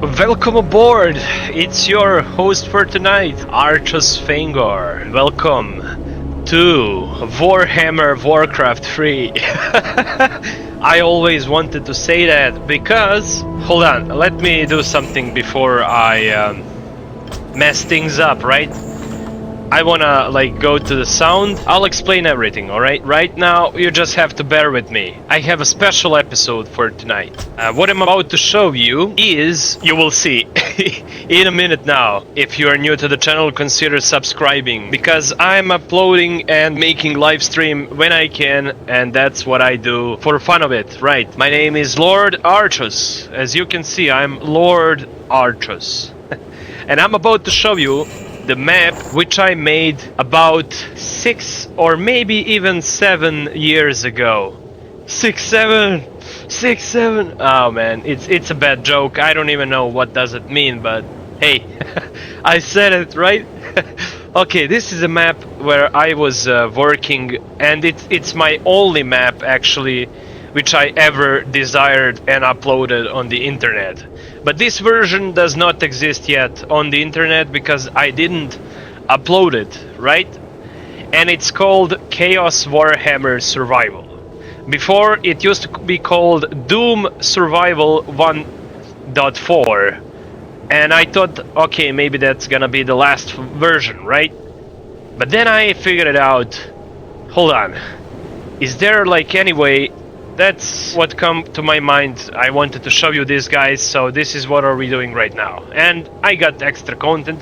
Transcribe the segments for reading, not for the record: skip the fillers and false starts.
Welcome aboard! It's your host for tonight, Archus Fangor. Welcome to Warhammer Warcraft 3. I always wanted to say that because... Hold on, let me do something before I mess things up, right? I wanna go to the sound. I'll explain everything, alright? Right now, you just have to bear with me. I have a special episode for tonight. What I'm about to show you is, you will see in a minute now. If you are new to the channel, consider subscribing, because I'm uploading and making live stream when I can, and that's what I do for fun of it, right? My name is Lord Archus. As you can see, I'm Lord Archus. And I'm about to show you the map which I made about 6 or maybe even 7 years ago. 7. Oh man, it's a bad joke. I don't even know what does it mean, but hey, I said it, right? Okay, this is a map where I was working, and it's my only map actually which I ever desired and uploaded on the internet. But this version does not exist yet on the internet because I didn't upload it, right? And it's called Chaos Warhammer Survival. Before, it used to be called Doom Survival 1.4. And I thought, okay, maybe that's gonna be the last version, right? But then I figured it out. Hold on. Is there any way? That's what come to my mind. I wanted to show you this, guys, so this is what are we doing right now. And I got extra content.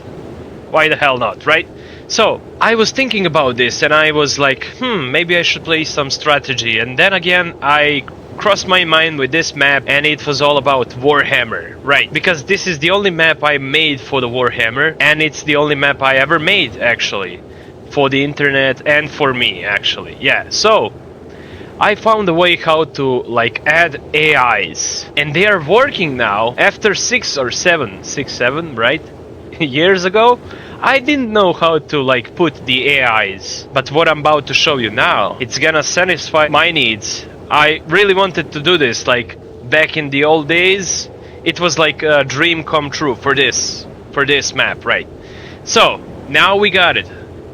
Why the hell not, right? So, I was thinking about this and I was like, maybe I should play some strategy. And then again, I crossed my mind with this map and it was all about Warhammer, right? Because this is the only map I made for the Warhammer, and it's the only map I ever made, actually. For the internet and for me, actually. Yeah, so I found a way how to add AIs, and they are working now after 6 or 7, right? Years ago, I didn't know how to put the AIs, but what I'm about to show you now, it's gonna satisfy my needs. I really wanted to do this, back in the old days. It was like a dream come true for this map, right? So, now we got it.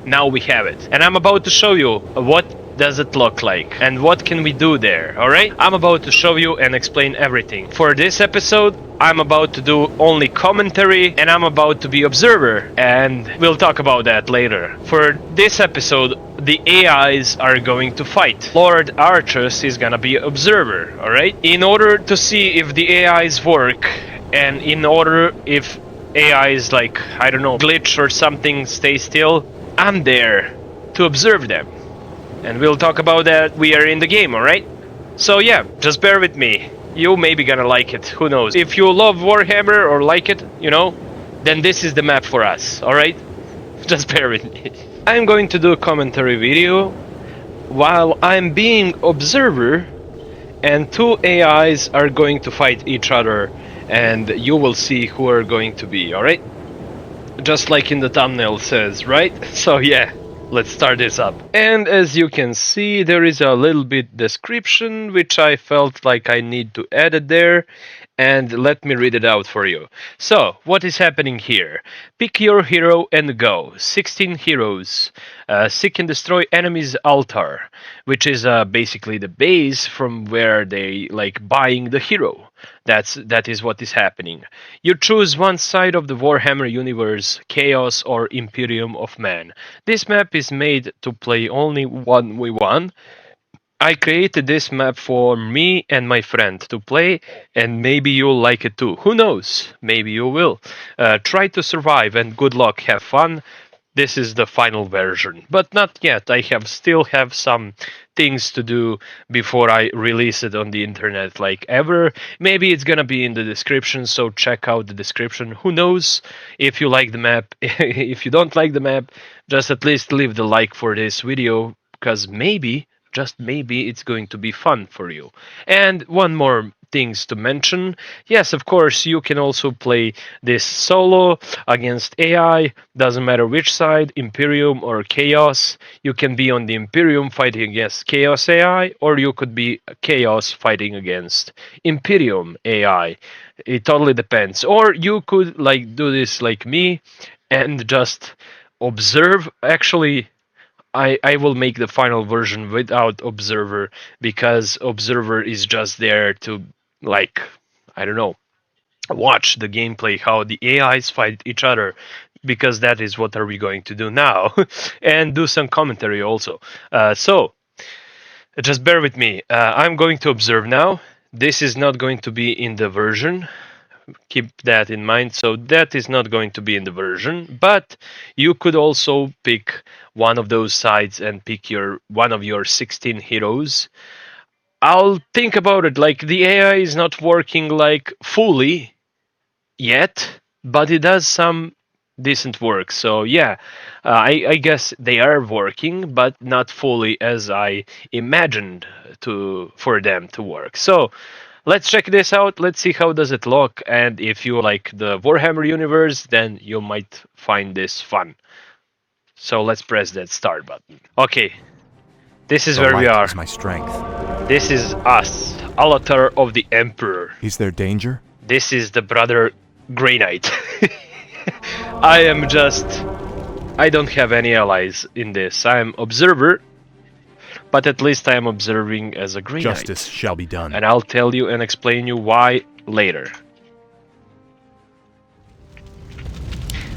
Now we have it. And I'm about to show you what does it look like and what can we do there, alright? I'm about to show you and explain everything. For this episode, I'm about to do only commentary and I'm about to be observer, and we'll talk about that later. For this episode, the AIs are going to fight. Lord Archus is gonna be observer, alright? In order to see if the AIs work, and in order if AIs I don't know, glitch or something, stay still, I'm there to observe them. And we'll talk about that. We are in the game, alright? So yeah, just bear with me. You may be gonna like it, who knows. If you love Warhammer or like it, then this is the map for us, alright? Just bear with me. I'm going to do a commentary video while I'm being observer, and 2 AIs are going to fight each other, and you will see who are going to be, alright? Just like in the thumbnail says, right? So yeah. Let's start this up. And as you can see, there is a little bit description which I felt like I need to edit there, and let me read it out for you. So, what is happening here? Pick your hero and go. 16 heroes. Seek and destroy enemy's altar, which is basically the base from where they buying the hero. That is what is happening. You choose one side of the Warhammer universe, Chaos or Imperium of Man. This map is made to play only 1v1. I created this map for me and my friend to play, and maybe you'll like it too. Who knows? Maybe you will. Try to survive and good luck, have fun. This is the final version, but not yet. I still have some things to do before I release it on the internet ever. Maybe it's gonna be in the description, so check out the description. Who knows if you like the map. If you don't like the map, just at least leave the like for this video, because maybe, just maybe, it's going to be fun for you. And one more things to mention. Yes, of course, you can also play this solo against AI, doesn't matter which side, Imperium or Chaos. You can be on the Imperium fighting against Chaos AI, or you could be Chaos fighting against Imperium AI. It totally depends. Or you could like do this like me and just observe. Actually, I will make the final version without observer because observer is just there to like I don't know, watch the gameplay how the AIs fight each other because that is what are we going to do now and do some commentary also. So just bear with me. I'm going to observe now. This is not going to be in the version. Keep that in mind. So that is not going to be in the version, but you could also pick one of those sides and pick your one of your 16 heroes. I'll think about it. Like the AI is not working like fully yet, but it does some decent work. So yeah, I guess they are working, but not fully as I imagined to for them to work. So let's check this out. Let's see how does it look, and if you like the Warhammer universe, then you might find this fun. So let's press that start button. Okay, this is The where we light are. is my strength. This is us, Alatar of the Emperor. Is there danger? This is the brother Grey Knight. I am just... I don't have any allies in this. I am observer, but at least I am observing as a Grey Knight. Justice shall be done. And I'll tell you and explain you why later.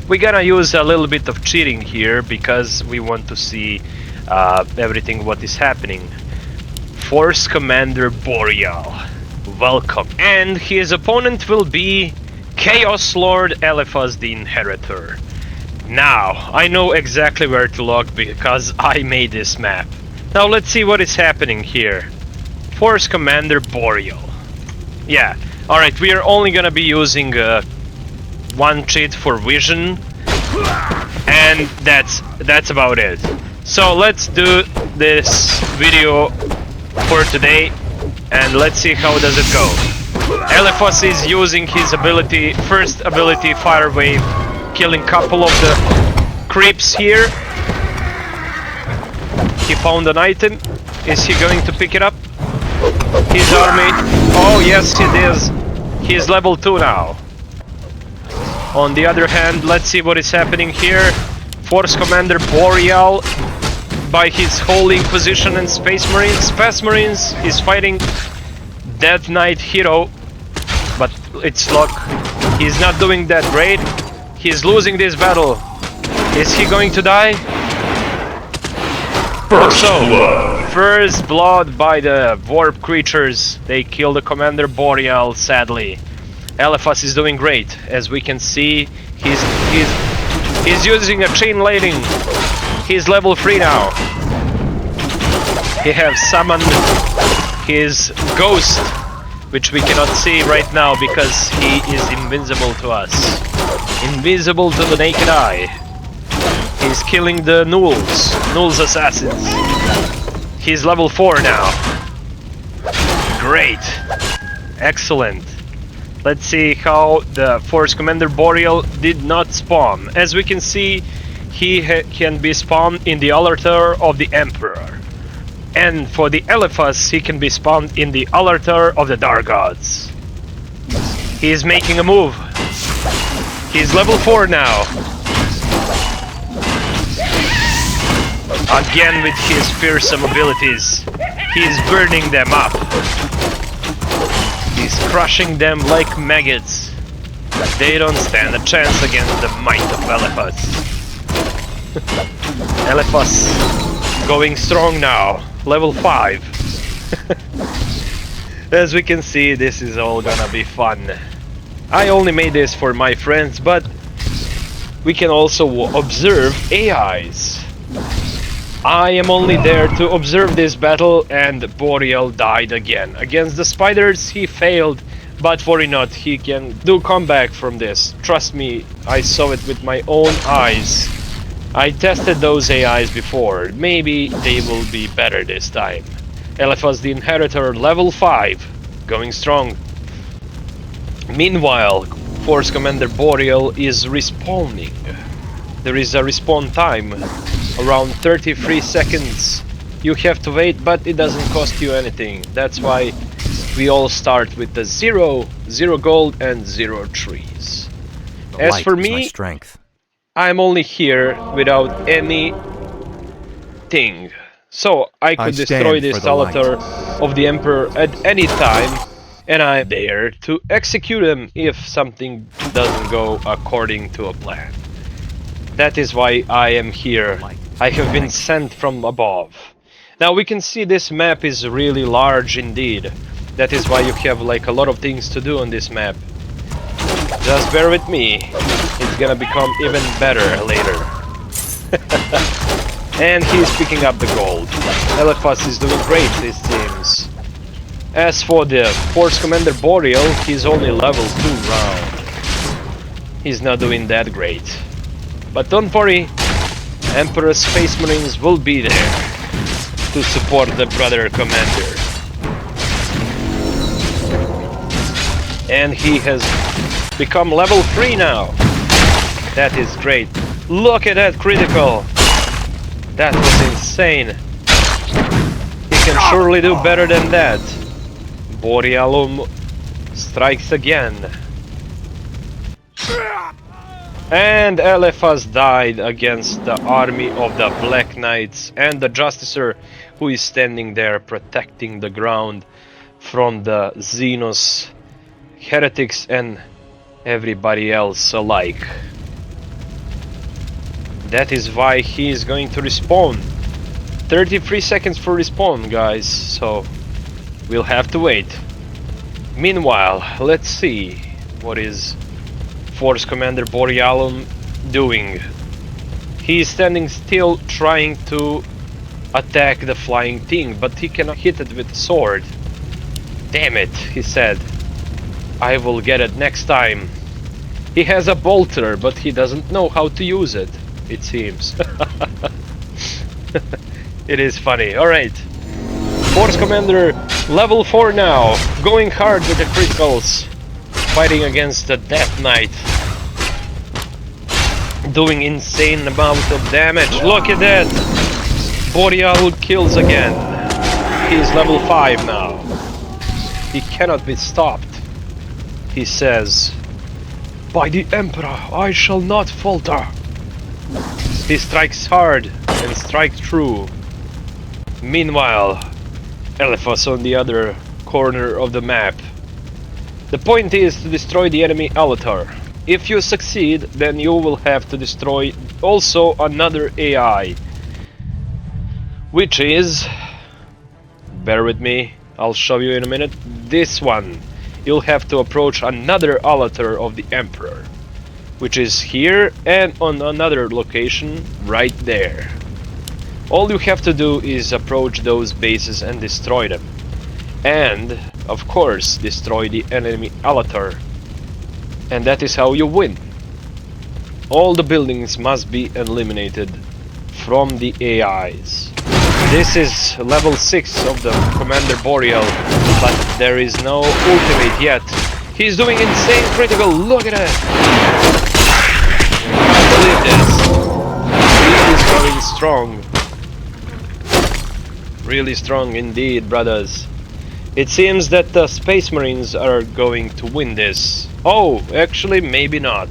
We're gonna use a little bit of cheating here because we want to see everything what is happening. Force Commander Boreale, welcome. And his opponent will be Chaos Lord Eliphas the Inheritor. Now, I know exactly where to look because I made this map. Now let's see what is happening here. Force Commander Boreale. Yeah, alright, we are only gonna be using one cheat for vision, and that's about it. So let's do this video for today, and let's see how does it go. Eliphas is using his ability, first ability, Fire Wave, killing couple of the creeps here. He found an item. Is he going to pick it up? His army. Oh yes, he is. He is level 2 now. On the other hand, let's see what is happening here. Force Commander Boreale, by his Holy Inquisition and Space Marines. Space Marines is fighting Death Knight hero, but it's luck. He's not doing that great. He's losing this battle. Is he going to die? First blood by the warp creatures. They kill the Commander Boreale, sadly. Eliphas is doing great. As we can see, he's using a chain lightning. He's level 3 now. He has summoned his ghost, which we cannot see right now because he is invincible to us. Invisible to the naked eye. He's killing the Null's assassins. He's level 4 now. Great. Excellent. Let's see how the Force Commander Boreale did not spawn. As we can see, he can be spawned in the altar of the Emperor. And for the Eliphas, he can be spawned in the altar of the Dark Gods. He is making a move. He's level 4 now. Again with his fearsome abilities, he's burning them up. He's crushing them like maggots. They don't stand a chance against the might of Eliphas. Eliphas going strong now, level 5. As we can see, this is all gonna be fun. I only made this for my friends, but we can also observe AIs. I am only there to observe this battle, and Boreale died again. Against the spiders he failed, but worry not, he can do comeback from this. Trust me, I saw it with my own eyes. I tested those AIs before, maybe they will be better this time. Eliphas the Inheritor, level 5, going strong. Meanwhile, Force Commander Boreale is respawning. There is a respawn time, around 33 seconds. You have to wait, but it doesn't cost you anything. That's why we all start with the 0 gold and 0 trees. As for me, strength. I'm only here without any thing. So I could destroy this altar of the Emperor at any time, and I'm there to execute him if something doesn't go according to a plan. That is why I am here. I have been sent from above. Now we can see this map is really large indeed. That is why you have like a lot of things to do on this map. Just bear with me. It's gonna become even better later. And he's picking up the gold. Eliphas is doing great, it seems. As for the Force Commander Boreale, he's only level 2 round. He's not doing that great. But don't worry, Emperor Space Marines will be there to support the brother commander. And he has become level 3 now. That is great. Look at that critical. That was insane. He can surely do better than that. Boreale strikes again. And Eliphas died against the army of the Black Knights and the Justicer, who is standing there protecting the ground from the Xenos, heretics and everybody else alike. That is why he is going to respawn. 33 seconds for respawn, guys, so we'll have to wait. Meanwhile, let's see what is Force Commander Boreale doing. He is standing still trying to attack the flying thing, but he cannot hit it with a sword. Damn it, he said. I will get it next time. He has a bolter, but he doesn't know how to use it, it seems. It is funny. Alright. Force Commander level 4 now. Going hard with the criticals. Fighting against the Death Knight. Doing insane amount of damage. Look at that! Boreale kills again. He is level 5 now. He cannot be stopped. He says, "By the Emperor, I shall not falter." He strikes hard and strikes true. Meanwhile, Eliphas on the other corner of the map. The point is to destroy the enemy altar. If you succeed, then you will have to destroy also another AI. Which is... bear with me, I'll show you in a minute. This one. You'll have to approach another altar of the Emperor, which is here and on another location right there. All you have to do is approach those bases and destroy them. And, of course, destroy the enemy altar. And that is how you win. All the buildings must be eliminated from the AIs. This is level 6 of the Commander Boreale, but there is no ultimate yet. He's doing insane critical, look at that! I believe this. He is going strong. Really strong indeed, brothers. It seems that the Space Marines are going to win this. Oh, actually maybe not.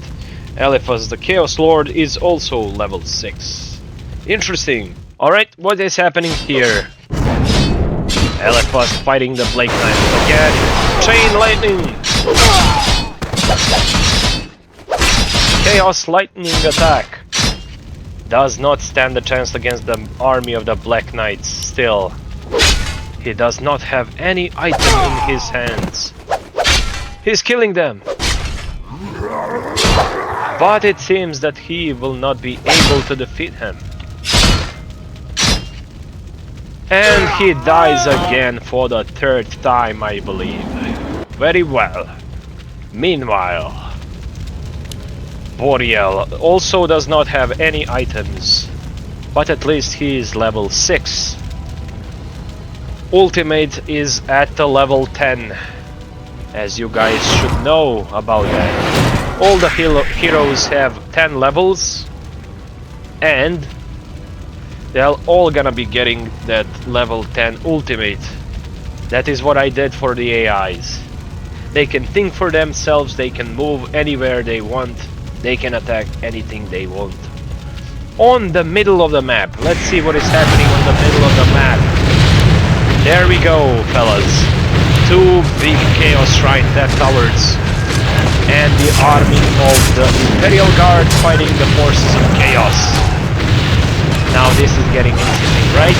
Eliphas the Chaos Lord is also level 6. Interesting. Alright, what is happening here? Eliphas fighting the Black Knights again. Chain lightning! Chaos lightning attack. Does not stand a chance against the army of the Black Knights still. He does not have any item in his hands. He's killing them. But it seems that he will not be able to defeat him. And he dies again for the 3rd time, I believe. Very well. Meanwhile, Boreale also does not have any items, but at least he is level 6. Ultimate is at the level 10, as you guys should know about that. All the heroes have 10 levels, and they're all gonna be getting that level 10 ultimate. That is what I did for the AIs. They can think for themselves, they can move anywhere they want, they can attack anything they want. On the middle of the map, let's see what is happening on the middle of the map. There we go, fellas. Two big Chaos Shrine Death Towers and the army of the Imperial Guard fighting the forces of Chaos. Now this is getting interesting, right?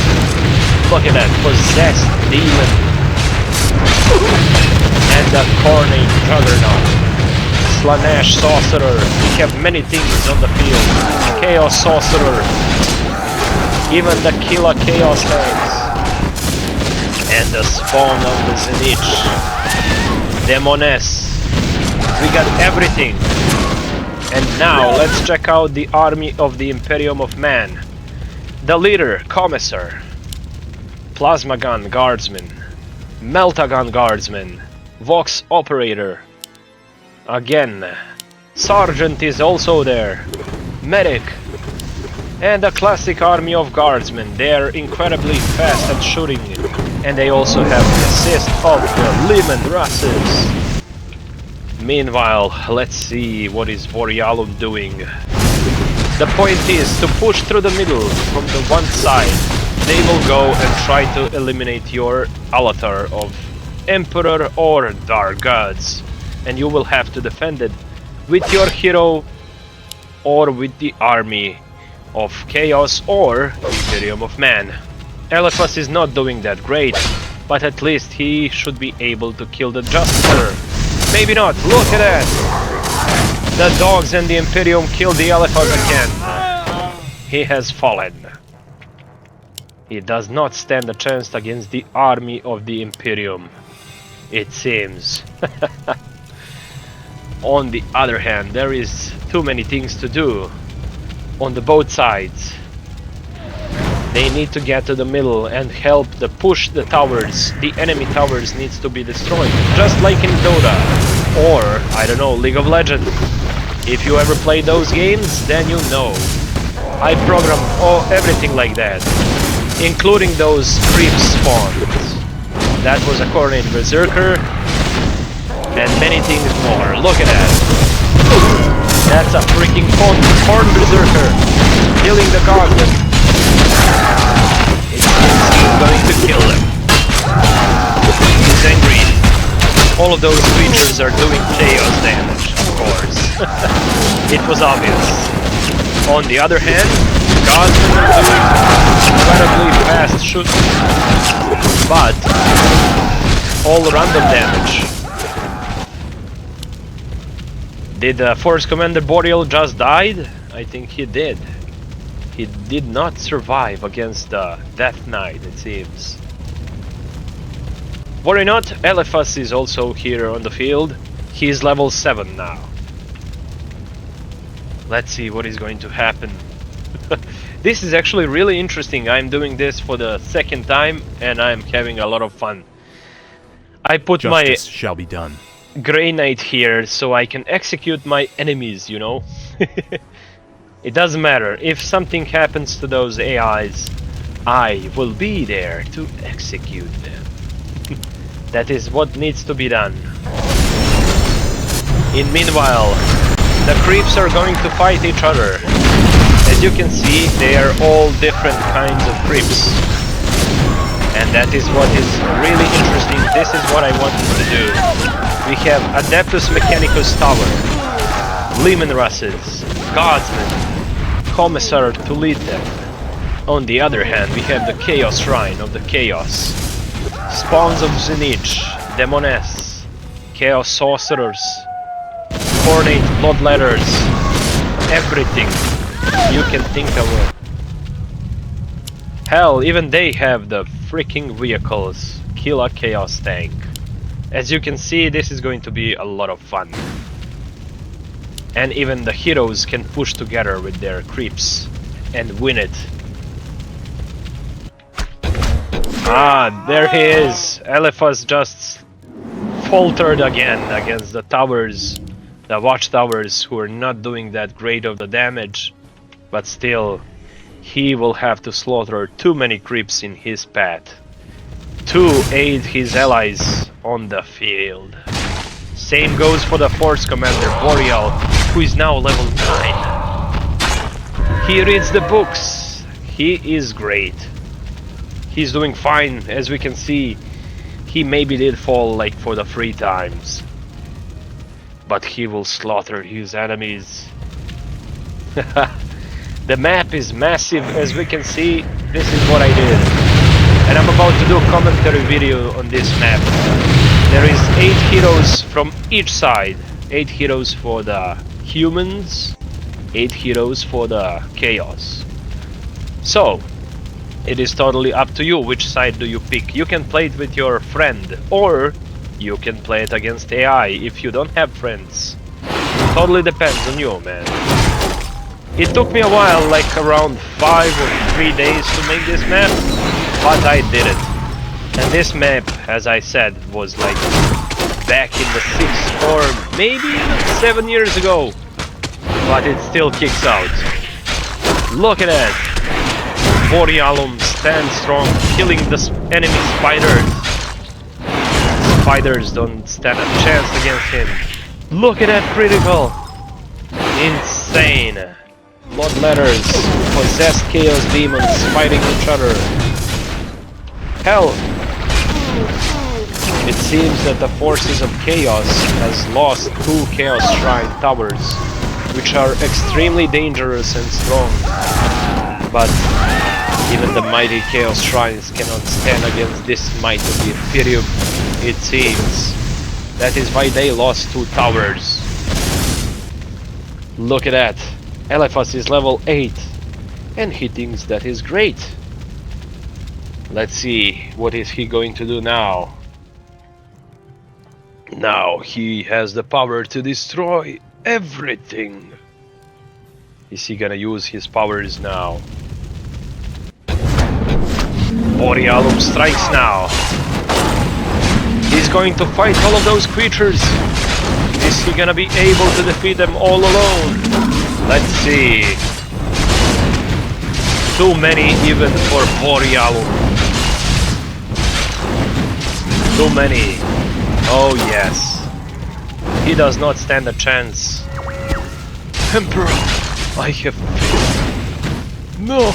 Look at that, possessed demon and the Cornate Juggernaut. Slanesh Sorcerer, we have many things on the field. Chaos Sorcerer, even the Killer Chaos Hands. And the spawn of the Zenich. Demoness. We got everything. And now let's check out the army of the Imperium of Man. The leader, Commissar. Plasma Gun Guardsman. Meltagun Guardsman. Vox Operator. Again. Sergeant is also there. Medic. And a classic army of guardsmen. They're incredibly fast at shooting. And they also have the assist of the Leman Russes. Meanwhile, let's see what is Boreale doing. The point is to push through the middle from the one side. They will go and try to eliminate your avatar of Emperor or Dark Gods. And you will have to defend it with your hero or with the army of Chaos or Imperium of Man. Eliphas is not doing that great, but at least he should be able to kill the Justicer. Maybe not, look at that! The dogs and the Imperium killed the Eliphas again. He has fallen. He does not stand a chance against the army of the Imperium, it seems. On the other hand, there is too many things to do on the both sides. They need to get to the middle and help push the towers. The enemy towers needs to be destroyed, just like in Dota or, I don't know, League of Legends. If you ever play those games, then you know. I program everything like that, including those creep spawns. That was a Coordinate Berserker and many things more. Look at that. That's a freaking Horn Berserker killing the Guardsmen. He's going to kill them. He's angry. All of those creatures are doing chaos damage, of course. It was obvious. On the other hand, Guardsmen are doing incredibly fast shooting, but all random damage. Did Force Commander Boreale just died? I think he did. He did not survive against the Death Knight, it seems. Worry not, Eliphas is also here on the field. He is level 7 now. Let's see what is going to happen. This is actually really interesting. I'm doing this for the second time and I'm having a lot of fun. I put Justice shall be done. Grey Knight here so I can execute my enemies, you know. It doesn't matter, if something happens to those AIs, I will be there to execute them. That is what needs to be done. In meanwhile, the creeps are going to fight each other. As you can see, they are all different kinds of creeps. And that is what is really interesting. This is what I wanted to do. We have Adeptus Mechanicus Tower, Leman Russes, Guardsmen, Commissar to lead them. On the other hand, we have the Chaos Shrine of the Chaos, Spawns of Zenich, Demoness, Chaos Sorcerers, Coordinate Bloodletters, everything you can think of. Hell, even they have the freaking vehicles, Killer Chaos Tank. As you can see, this is going to be a lot of fun. And even the heroes can push together with their creeps and win it. Ah, there he is! Eliphas just faltered again against the towers, the watchtowers, who are not doing that great of the damage. But still, he will have to slaughter too many creeps in his path to aid his allies on the field. Same goes for the Force Commander Boreale, who is now level 9. He reads the books. He is great. He's doing fine. As we can see, he maybe did fall like for the 3 times. But he will slaughter his enemies. The map is massive, as we can see. This is what I did. And I'm about to do a commentary video on this map. There is 8 heroes from each side. 8 heroes for the humans, 8 heroes for the chaos. So, it is totally up to you which side do you pick. You can play it with your friend, or you can play it against AI if you don't have friends. Totally depends on you, man. It took me a while, like around 5 or 3 days to make this map, but I did it. And this map, as I said, was like back in the 6th or maybe even 7 years ago. But it still kicks out. Look at that! Boreale stands strong, killing the enemy spiders. Spiders don't stand a chance against him. Look at that critical! Insane! Bloodletters, possessed chaos demons fighting each other. Hell! It seems that the forces of chaos has lost 2 chaos shrine towers, which are extremely dangerous and strong. But even the mighty chaos shrines cannot stand against this might of the Imperium, it seems. That is why they lost 2 towers. Look at that. Eliphas is level 8, and he thinks that is great. Let's see, what is he going to do now? Now he has the power to destroy everything. Is he gonna use his powers now? Boreale strikes now. He's going to fight all of those creatures. Is he gonna be able to defeat them all alone? Let's see. Too many even for Boreale. Too many. Oh yes. He does not stand a chance. Emperor, I have faith. No.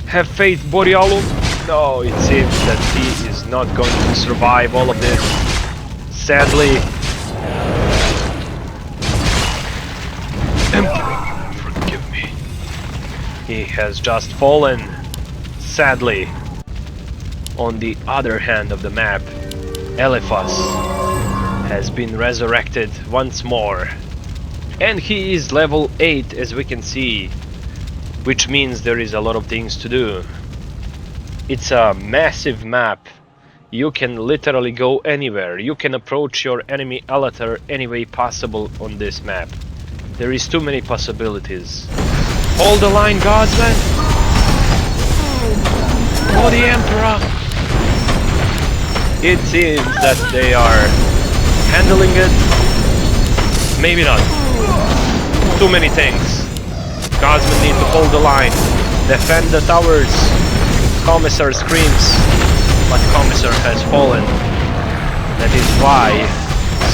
Have faith, Boreale? No, it seems that he is not going to survive all of this. Sadly. Emperor, forgive me. He has just fallen. Sadly. On the other hand of the map, Eliphas has been resurrected once more. And he is level 8, as we can see, which means there is a lot of things to do. It's a massive map. You can literally go anywhere. You can approach your enemy altar any way possible on this map. There is too many possibilities. Hold the line, Godsman! Oh, the Emperor! It seems that they are handling it. Maybe not. Too many things. Godsmen need to hold the line. Defend the towers. Commissar screams. But Commissar has fallen. That is why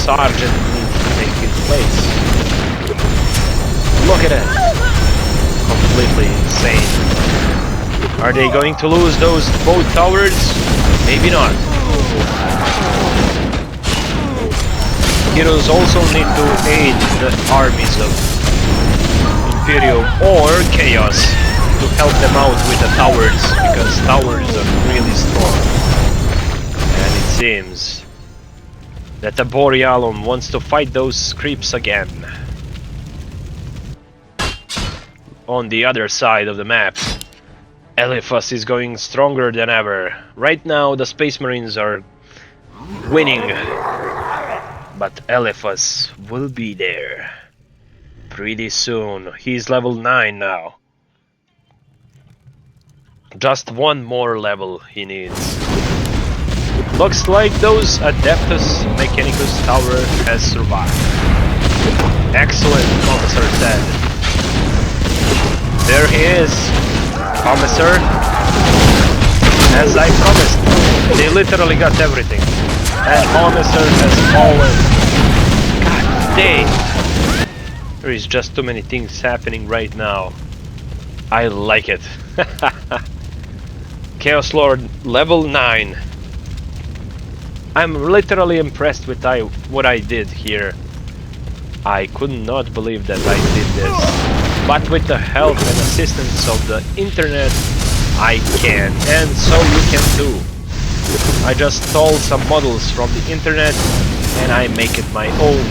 Sergeant needs to take his place. Look at it. Completely insane. Are they going to lose those both towers? Maybe not. Heroes also need to aid the armies of Imperium or Chaos to help them out with the towers, because towers are really strong. And it seems that the Boreale wants to fight those creeps again. On the other side of the map, Eliphas is going stronger than ever. Right now the Space Marines are winning, but Eliphas will be there pretty soon. He's level 9 now. Just one more level he needs. Looks like those Adeptus Mechanicus tower has survived. Excellent, Commissar said. There he is. Commissar as I promised. They literally got everything. And Homicide has fallen. God dang. There is just too many things happening right now. I like it. Chaos Lord level 9. I'm literally impressed with what I did here. I could not believe that I did this. But with the help and assistance of the internet, I can. And so you can too. I just stole some models from the internet and I make it my own.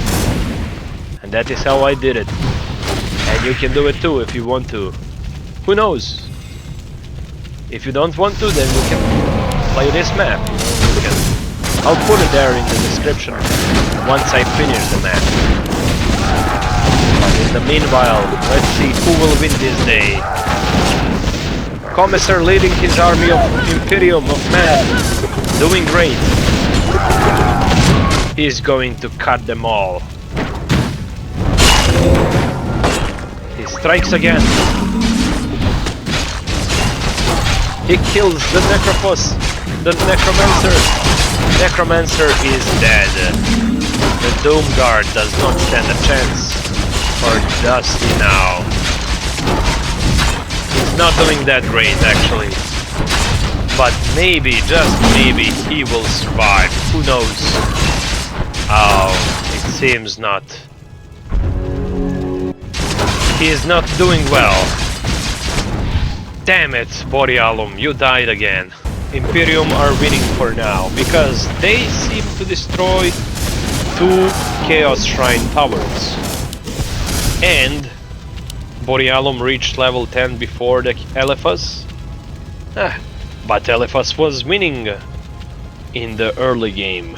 And that is how I did it. And you can do it too if you want to. Who knows? If you don't want to, then you can play this map. I'll put it there in the description once I finish the map. But in the meanwhile, let's see who will win this day. Commissar leading his army of Imperium of Man, doing great. He's going to cut them all. He strikes again. He kills the Necromancer. Necromancer is dead. The Doom Guard does not stand a chance. Or does he now? He's not doing that great actually. But maybe, just maybe, he will survive. Who knows? Oh, it seems not. He is not doing well. Damn it, Boreale, you died again. Imperium are winning for now, because they seem to destroy 2 Chaos Shrine towers. And Boreale reached level 10 before the Eliphas. But Eliphas was winning in the early game.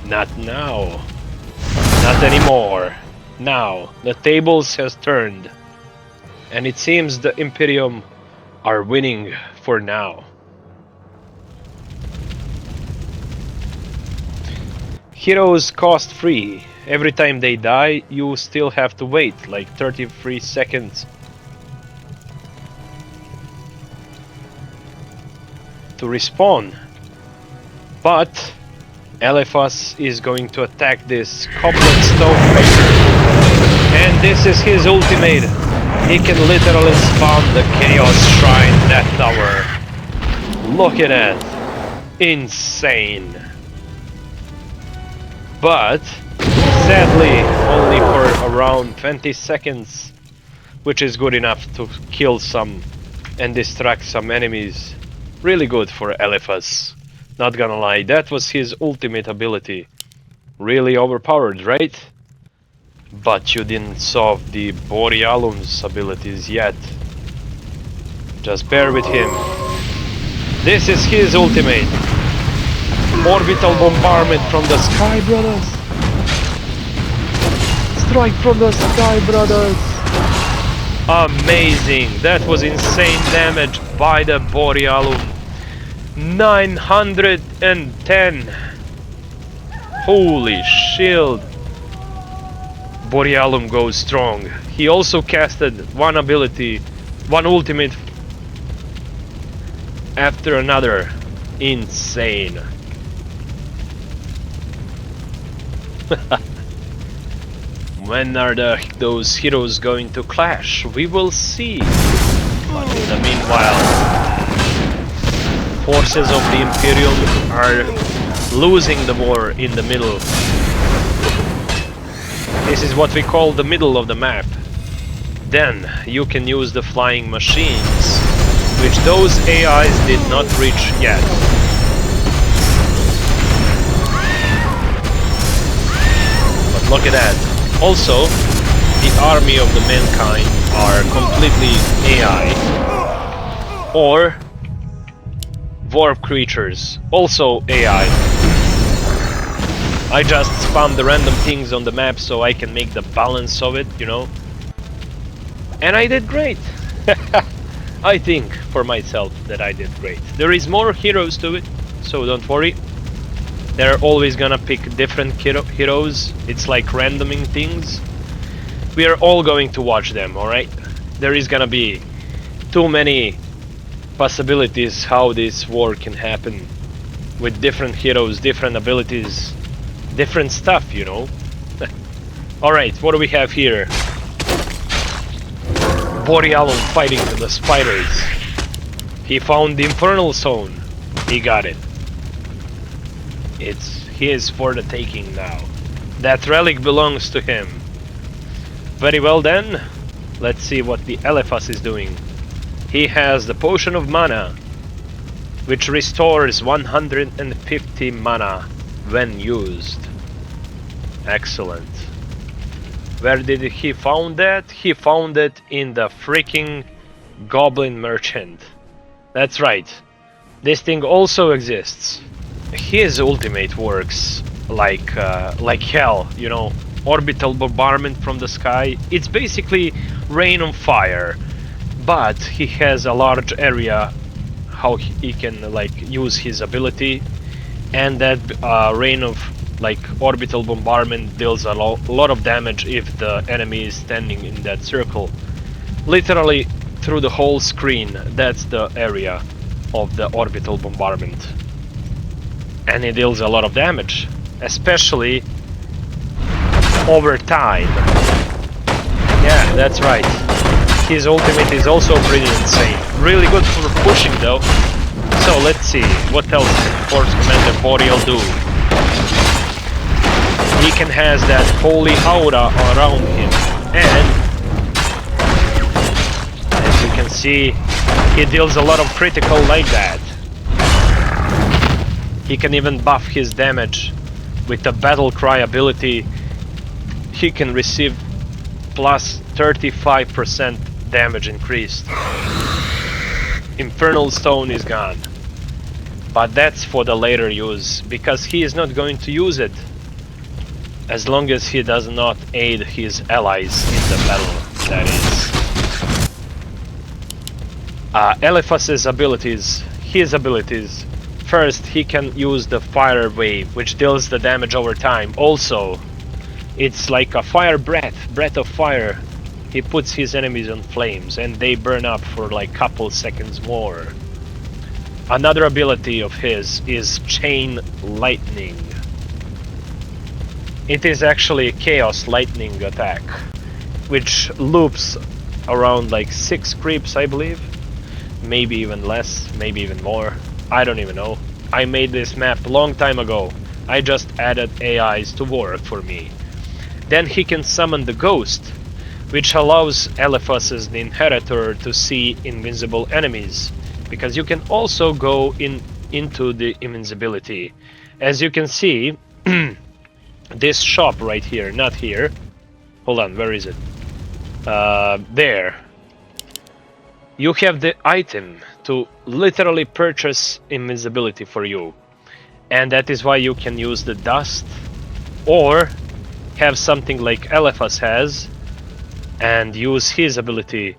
Not now. Not anymore. Now, the tables has turned. And it seems the Imperium are winning for now. Heroes cost free. Every time they die, you still have to wait like 33 seconds to respawn. But Eliphas is going to attack this Couplet Stonebreaker. And this is his ultimate. He can literally spawn the Chaos Shrine Death Tower. Look at that. Insane. But sadly only for around 20 seconds, which is good enough to kill some and distract some enemies. Really good for Eliphas. Not gonna lie, that was his ultimate ability. Really overpowered, right? But you didn't solve the Boreale's abilities yet. Just bear with him. This is his ultimate. Orbital bombardment from the sky, brothers. Strike from the sky, brothers. Amazing. That was insane damage by the Boreale. 910. Holy shield. Boreale goes strong. He also casted one ability, one ultimate after another. Insane. When are those heroes going to clash? We will see. But in the meanwhile, forces of the Imperium are losing the war in the middle. This is what we call the middle of the map. Then you can use the flying machines, which those AIs did not reach yet. But look at that. Also, the army of the mankind are completely AI. Or Dwarf creatures, also AI. I just spam the random things on the map so I can make the balance of it, you know. And I did great. I think for myself that I did great. There is more heroes to it, so don't worry. They're always gonna pick different heroes. It's like randoming things. We are all going to watch them, alright? There is gonna be too many possibilities how this war can happen with different heroes, different abilities, different stuff, you know. Alright, what do we have here? Boreale fighting the spiders. He found the infernal zone. He got it. It's his for the taking now. That relic belongs to him. Very well then. Let's see what the Eliphas is doing. He has the potion of mana, which restores 150 mana when used. Excellent. Where did he found that? He found it in the freaking Goblin Merchant. That's right. This thing also exists. His ultimate works like hell, you know. Orbital bombardment from the sky. It's basically rain on fire, but he has a large area how he can like use his ability, and that rain of like orbital bombardment deals a lot of damage if the enemy is standing in that circle. Literally through the whole screen, that's the area of the orbital bombardment. And it deals a lot of damage, especially over time. Yeah, that's right. His ultimate is also pretty insane. Really good for pushing though. So let's see, what else can Force Commander Boreale do? He can has that holy aura around him, and as you can see, he deals a lot of critical like that. He can even buff his damage with the battle cry ability. He can receive plus 35% damage increased. Infernal Stone is gone, but that's for the later use, because he is not going to use it as long as he does not aid his allies in the battle, that is. Eliphas's abilities, his abilities. First, he can use the fire wave, which deals the damage over time. Also, it's like a fire breath of fire. He puts his enemies on flames and they burn up for like couple seconds more. Another ability of his is Chain Lightning. It is actually a Chaos Lightning attack, which loops around like 6 creeps, I believe. Maybe even less, maybe even more. I don't even know. I made this map a long time ago. I just added AIs to work for me. Then he can summon the Ghost, which allows Eliphas as the Inheritor to see invincible enemies, because you can also go into the invincibility. As you can see, this shop right here, not here. Hold on, where is it? There. You have the item to literally purchase invincibility for you. And that is why you can use the dust, or have something like Eliphas has, and use his ability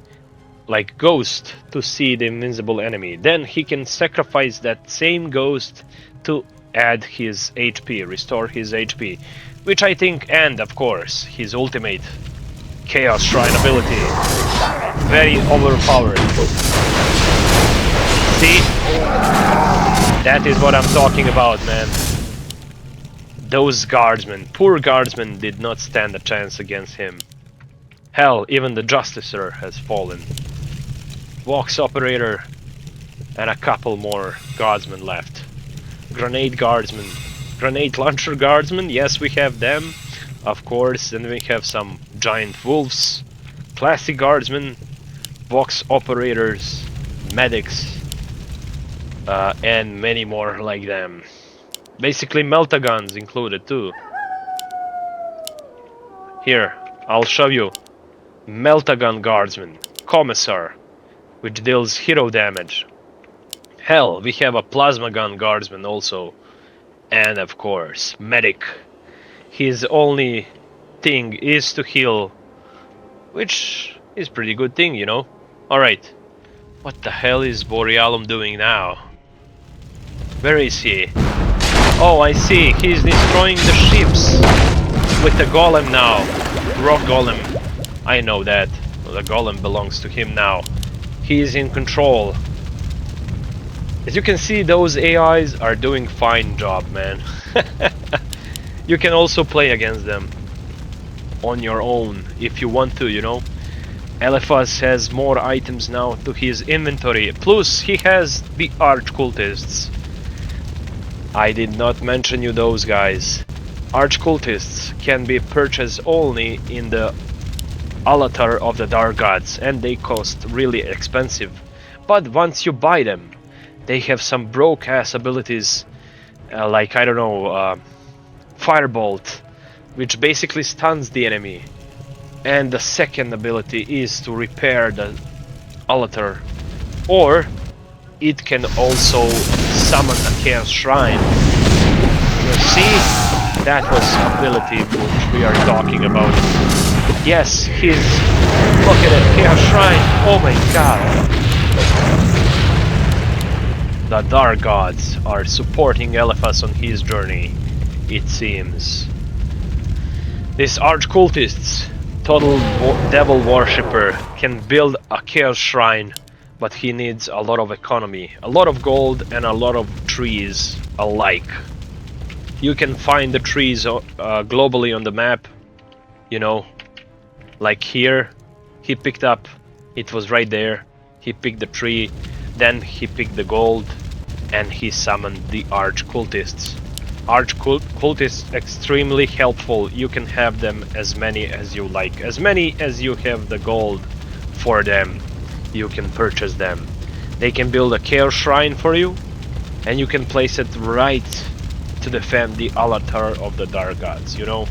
like Ghost to see the invincible enemy. Then he can sacrifice that same Ghost to add his HP, restore his HP, which I think, and of course his ultimate Chaos Shrine ability, very overpowered. See? That is what I'm talking about, man. Those guardsmen, poor guardsmen, did not stand a chance against him. Hell, even the Justicer has fallen. Vox Operator and a couple more guardsmen left. Grenade guardsmen, grenade launcher guardsmen, yes, we have them, of course. Then we have some giant wolves, classic guardsmen, Vox Operators, medics, and many more like them. Basically Meltagons included too. Here, I'll show you. Meltagun Guardsman, Commissar, which deals hero damage. Hell, we have a Plasma Gun Guardsman also. And of course, Medic. His only thing is to heal, which is pretty good thing, you know. Alright, what the hell is Boreale doing now? Where is he? Oh, I see, he's destroying the ships with the golem now. Rock golem. I know that. The golem belongs to him now. He is in control. As you can see, those AIs are doing fine job, man. You can also play against them on your own if you want to, you know. Eliphas has more items now to his inventory, plus he has the arch cultists. I did not mention you those guys. Arch cultists can be purchased only in the altar of the dark gods, and they cost really expensive. But once you buy them, they have some broke ass abilities, like, I don't know, Firebolt, which basically stuns the enemy. And the second ability is to repair the altar, or it can also summon a Chaos Shrine. You see, that was ability which we are talking about. Yes, look at it, Chaos Shrine. Oh my god. The Dark Gods are supporting Eliphas on his journey, it seems. This Arch Cultists, total devil worshipper, can build a Chaos Shrine, but he needs a lot of economy, a lot of gold and a lot of trees alike. You can find the trees globally on the map, you know, like here. He picked up, it was right there, he picked the tree, then he picked the gold, and he summoned the Arch Cultists. Arch Cultists extremely helpful. You can have them as many as you like. As many as you have the gold for them, you can purchase them. They can build a Chaos Shrine for you, and you can place it right to defend the altar of the Dark Gods, you know?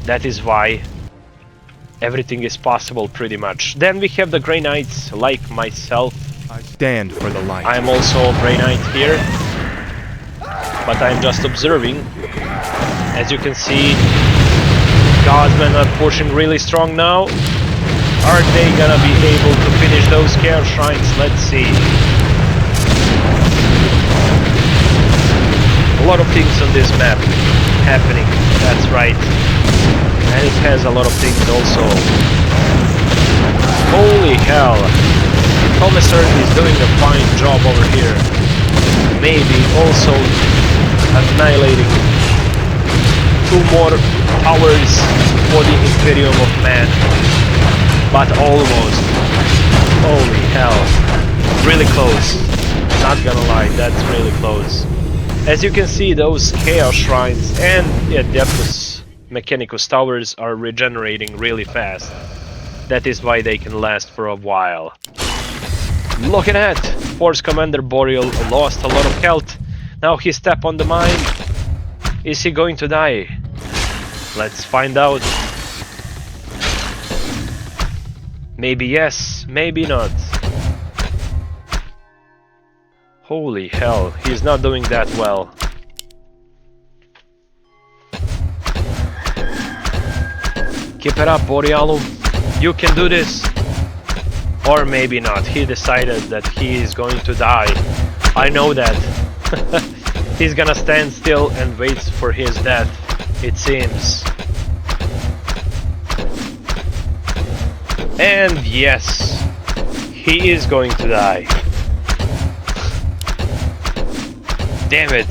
That is why everything is possible, pretty much. Then we have the Grey Knights, like myself. I stand for the light. I'm also a Grey Knight here, but I'm just observing. As you can see, Godsmen are pushing really strong now. Are they gonna be able to finish those Chaos Shrines? Let's see. A lot of things on this map happening, that's right. And it has a lot of things also. Holy hell! Commissar is doing a fine job over here. Maybe also annihilating 2 more towers for the Imperium of Man. But almost. Holy hell. Really close. Not gonna lie, that's really close. As you can see, those Chaos Shrines and Adeptus Mechanicus towers are regenerating really fast. That is why they can last for a while. Look at that! Force Commander Boreale lost a lot of health. Now he stepped on the mine. Is he going to die? Let's find out. Maybe yes, maybe not. Holy hell, he's not doing that well. Keep it up, Boreale. You can do this. Or maybe not. He decided that he is going to die. I know that. He's gonna stand still and wait for his death, it seems. And yes, he is going to die. Damn it,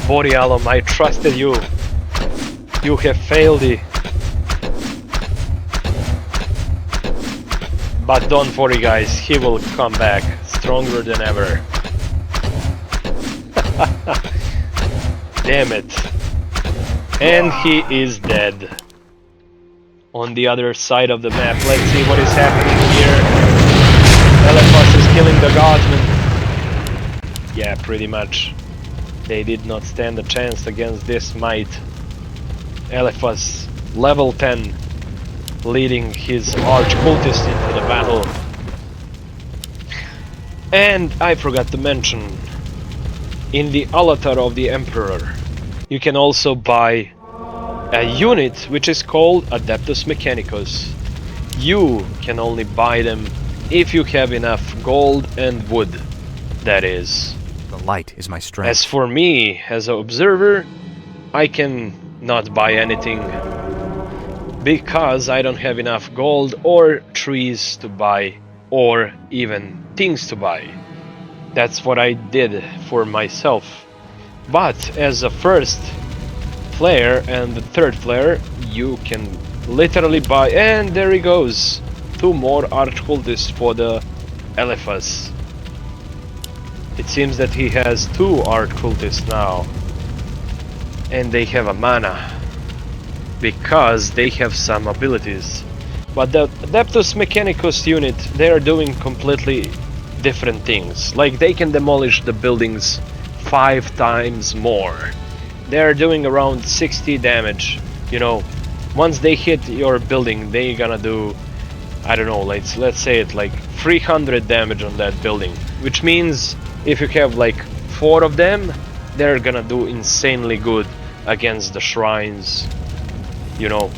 Boreale, I trusted you. You have failed me. But don't worry guys, he will come back stronger than ever. Damn it. And he is dead. On the other side of the map, let's see what is happening here. Eliphas is killing the Godsmen. Yeah, pretty much. They did not stand a chance against this might. Eliphas, level 10, leading his Arch Cultist into the battle. And I forgot to mention, in the altar of the Emperor, you can also buy a unit which is called Adeptus Mechanicus. You can only buy them if you have enough gold and wood, that is. The light is my strength. As for me, as an observer, I can not buy anything because I don't have enough gold or trees to buy or even things to buy. That's what I did for myself. But as a first player and the third player, you can literally buy, and there he goes, 2 more archcultists for the Eliphas. It seems that he has 2 archcultists now, and they have a mana because they have some abilities. But the Adeptus Mechanicus unit, they are doing completely different things. Like, they can demolish the buildings 5 times more. They are doing around 60 damage. You know, once they hit your building, they gonna do, I don't know, let's say it like 300 damage on that building. Which means if you have like 4 of them, they're gonna do insanely good against the shrines, you know.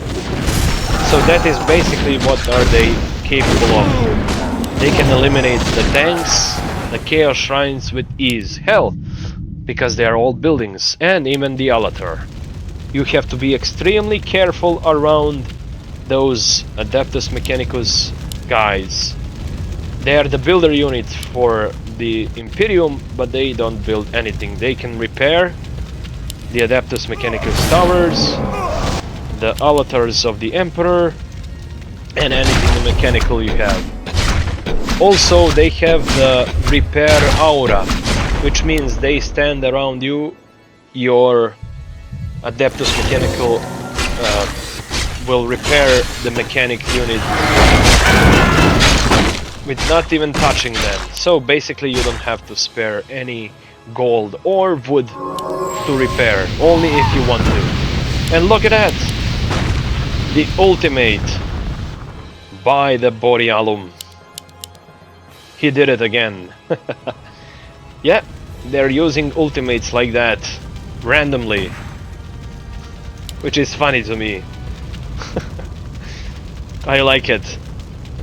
So that is basically what are they capable of. They can eliminate the tanks, the chaos shrines with ease. Hell, because they are old buildings, and even the altar. You have to be extremely careful around those Adeptus Mechanicus guys. They are the builder unit for the Imperium, but they don't build anything. They can repair the Adeptus Mechanicus towers, the altars of the Emperor, and anything mechanical you have. Also, they have the repair aura, which means they stand around you. Your Adeptus Mechanical will repair the mechanic unit with not even touching them. So basically you don't have to spare any gold or wood to repair, only if you want to. And look at that! The ultimate by the Boreale. He did it again. Yeah, they're using ultimates like that randomly, which is funny to me. I like it.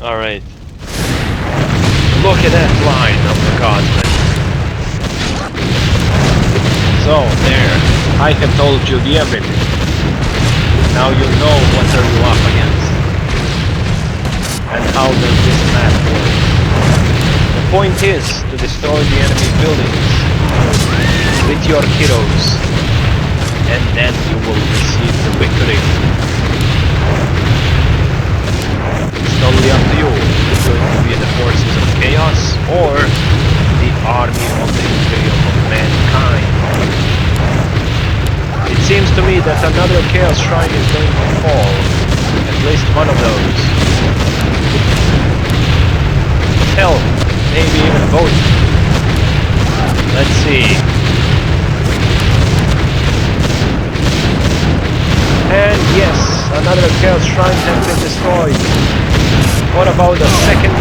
Alright. Look at that line of the godsman. So, there. I have told you the everything. Now you know what are you up against. And how does this map work. The point is to destroy the enemy buildings with your heroes, and then you will receive the victory. It's totally up to you. It's going to be the forces of chaos or the army of the Imperium of mankind. It seems to me that another chaos shrine is going to fall. At least one of those. Hell, maybe even both. Let's see. And yes, another chaos shrine has been destroyed. What about the second?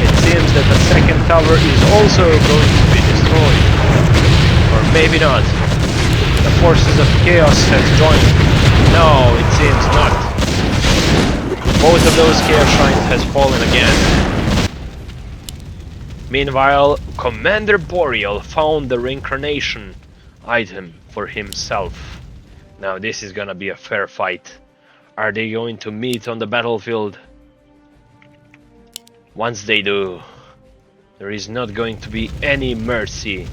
It seems that the second tower is also going to be destroyed. Or maybe not. The forces of chaos has joined. No, it seems not. Both of those chaos shrines has fallen again. Meanwhile, Commander Boreale found the reincarnation item for himself. Now this is gonna be a fair fight. Are they going to meet on the battlefield? Once they do, there is not going to be any mercy.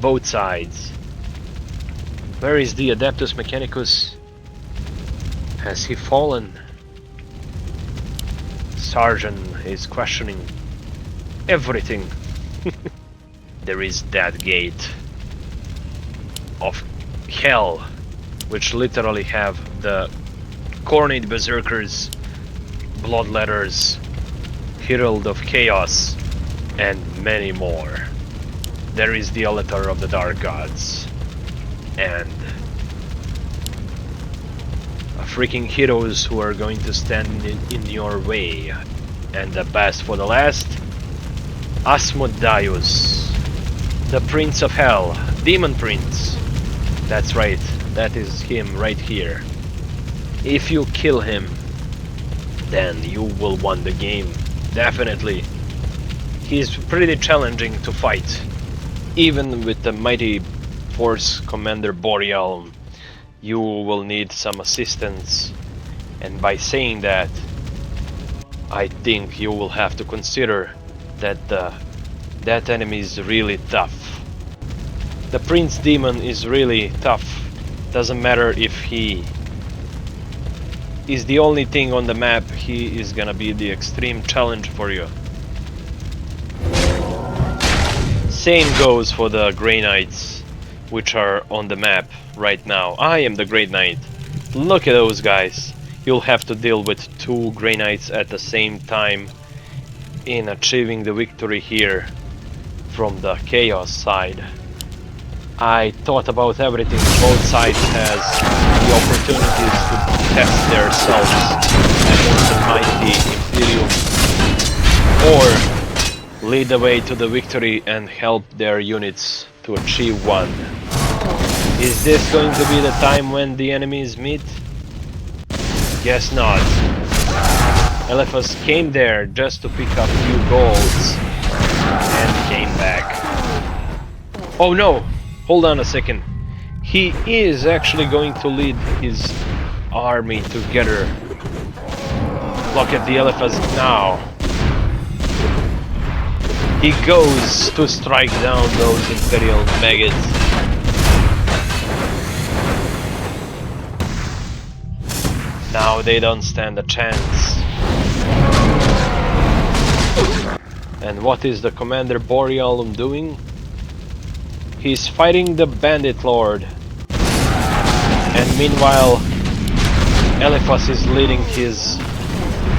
Both sides. Where is the Adeptus Mechanicus? Has he fallen? Sergeant is questioning everything. There is that gate of hell, which literally have the Corned Berserkers, Bloodletters, Herald of Chaos, and many more. There is the altar of the Dark Gods, and freaking heroes who are going to stand in your way. And the best for the last, Asmodeus, the Prince of Hell, Demon Prince. That's right, that is him right here. If you kill him, then you will win the game, definitely. He's pretty challenging to fight. Even with the mighty Force Commander Boreale, you will need some assistance. And by saying that, I think you will have to consider that that enemy is really tough. The Prince Demon is really tough. Doesn't matter if he is the only thing on the map, he is gonna be the extreme challenge for you. Same goes for the Grey Knights, which are on the map right now. I am the Grey Knight. Look at those guys. You'll have to deal with 2 Grey Knights at the same time in achieving the victory here from the Chaos side. I thought about everything. Both sides has the opportunities to test themselves against the mighty Imperium, or lead the way to the victory and help their units to achieve one. Is this going to be the time when the enemies meet? Guess not. Eliphas came there just to pick up few golds and came back. Oh no! Hold on a second. He is actually going to lead his army together. Look at the Eliphas now. He goes to strike down those Imperial maggots. Now they don't stand a chance. And what is the Commander Boreale doing? He's fighting the Bandit Lord. And meanwhile, Eliphas is leading his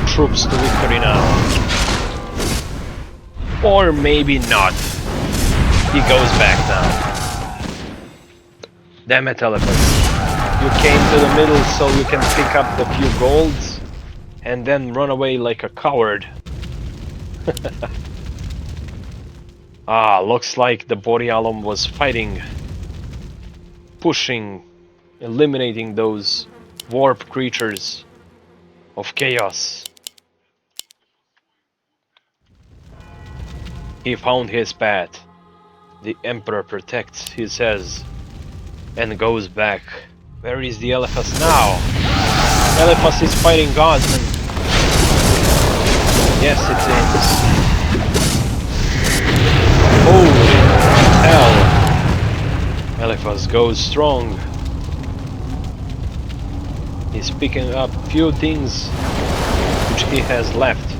troops to victory now. Or maybe not. He goes back now. Damn it, Eliphas. You came to the middle so you can pick up the few golds and then run away like a coward. Ah, looks like the Boreale was fighting, pushing, eliminating those warp creatures of chaos. He found his path. The Emperor protects, he says, and goes back. Where is the Eliphas now? Eliphas is fighting Godsman. Yes, it is. Holy hell! Eliphas goes strong. He's picking up few things which he has left.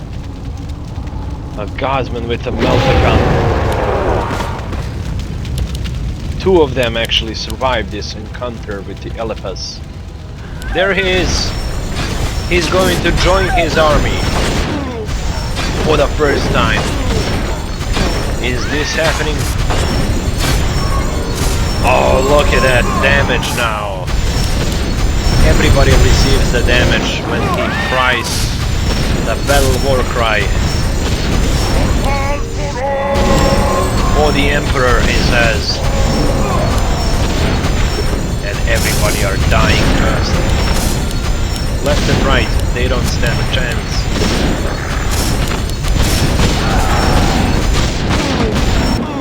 A Godsman with a melta gun. 2 of them actually survived this encounter with the Eliphas. There he is! He's going to join his army for the first time. Is this happening? Oh, look at that damage now! Everybody receives the damage when he cries the battle war cry. For the Emperor, he says. And everybody are dying first. Left and right, they don't stand a chance.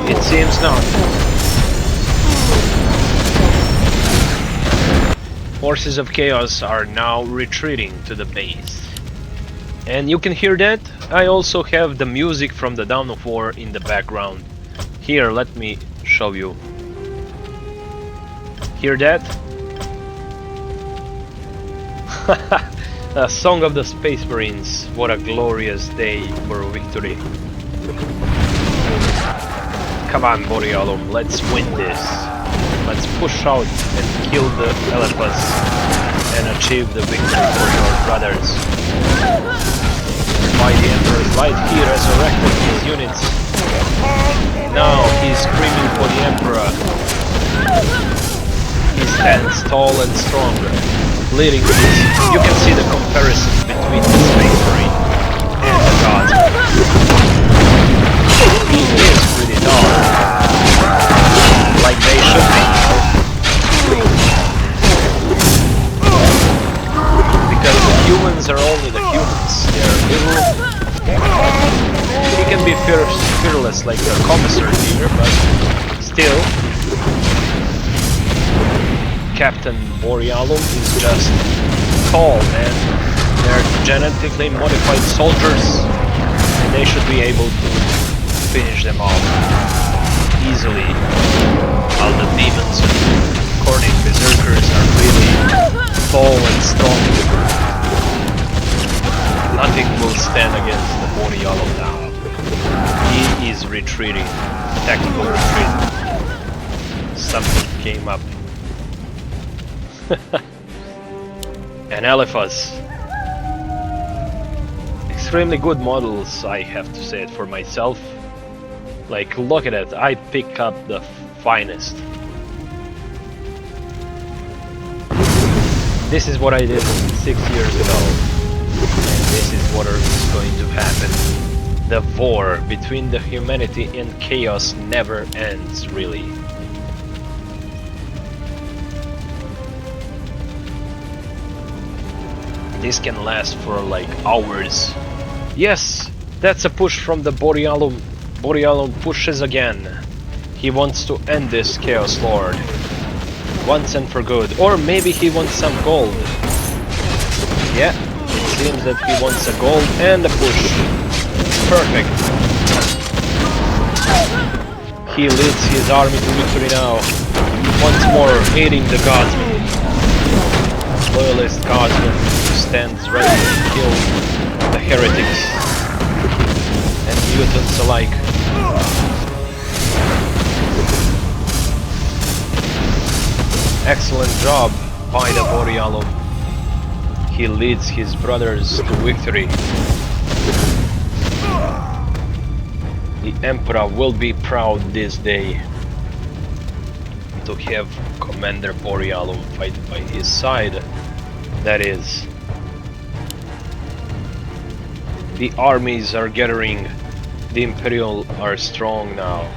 It seems not. Forces of Chaos are now retreating to the base. And you can hear that? I also have the music from the Dawn of War in the background. Here, let me show you. Hear that? A song of the Space Marines. What a glorious day for victory. Come on, Boreale, let's win this. Let's push out and kill the Eliphas and achieve the victory for your brothers. By the Emperor's light, he resurrected his units. Now he's screaming for the Emperor. He stands tall and strong, leading this. You can see the comparison between the Space Marine and the God. He is pretty tall, like they should be. Because the humans are only the humans. They're little. He can be fearless like the commissary here, but still, Captain Boreale is just tall, man. They're genetically modified soldiers, and they should be able to finish them off easily. While the demons and Cornic berserkers are really tall and strong. Nothing will stand against the Boreale now. He is retreating. Tactical retreat. Something came up. And Eliphas. Extremely good models, I have to say it for myself. Like, look at it, I pick up the finest. This is what I did 6 years ago. And this is what is going to happen. The war between the humanity and chaos never ends, really. This can last for like hours. Yes, that's a push from the Boreale. Boreale pushes again. He wants to end this Chaos Lord. Once and for good. Or maybe he wants some gold. Yeah, it seems that he wants a gold and a push. Perfect. He leads his army to victory now. Once more aiding the Godsman. Loyalist Godsman stands ready to kill the heretics and mutants alike. Excellent job by the Boreale. He leads his brothers to victory. The Emperor will be proud this day to have Commander Boreale fight by his side. That is. The armies are gathering. The Imperial are strong now.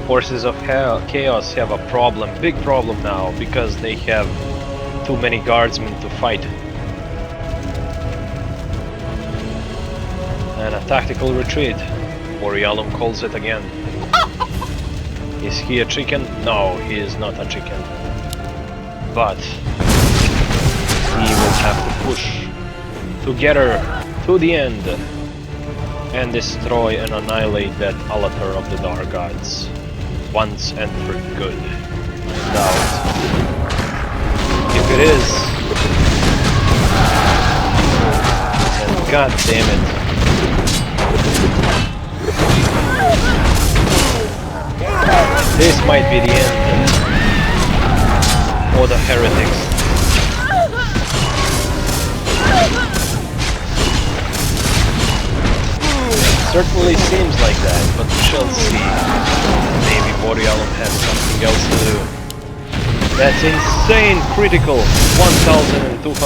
Forces of Chaos have a problem, big problem now, because they have too many guardsmen to fight. And a tactical retreat. Boreale calls it again. Is he a chicken? No, he is not a chicken. But he will have to push together to the end and destroy and annihilate that altar of the Dark Gods once and for good. Doubt. If it is, then god damn it. This might be the end for the heretics. Certainly seems like that, but we shall see. Maybe Boreale has something else to do. That's insane critical! 1274.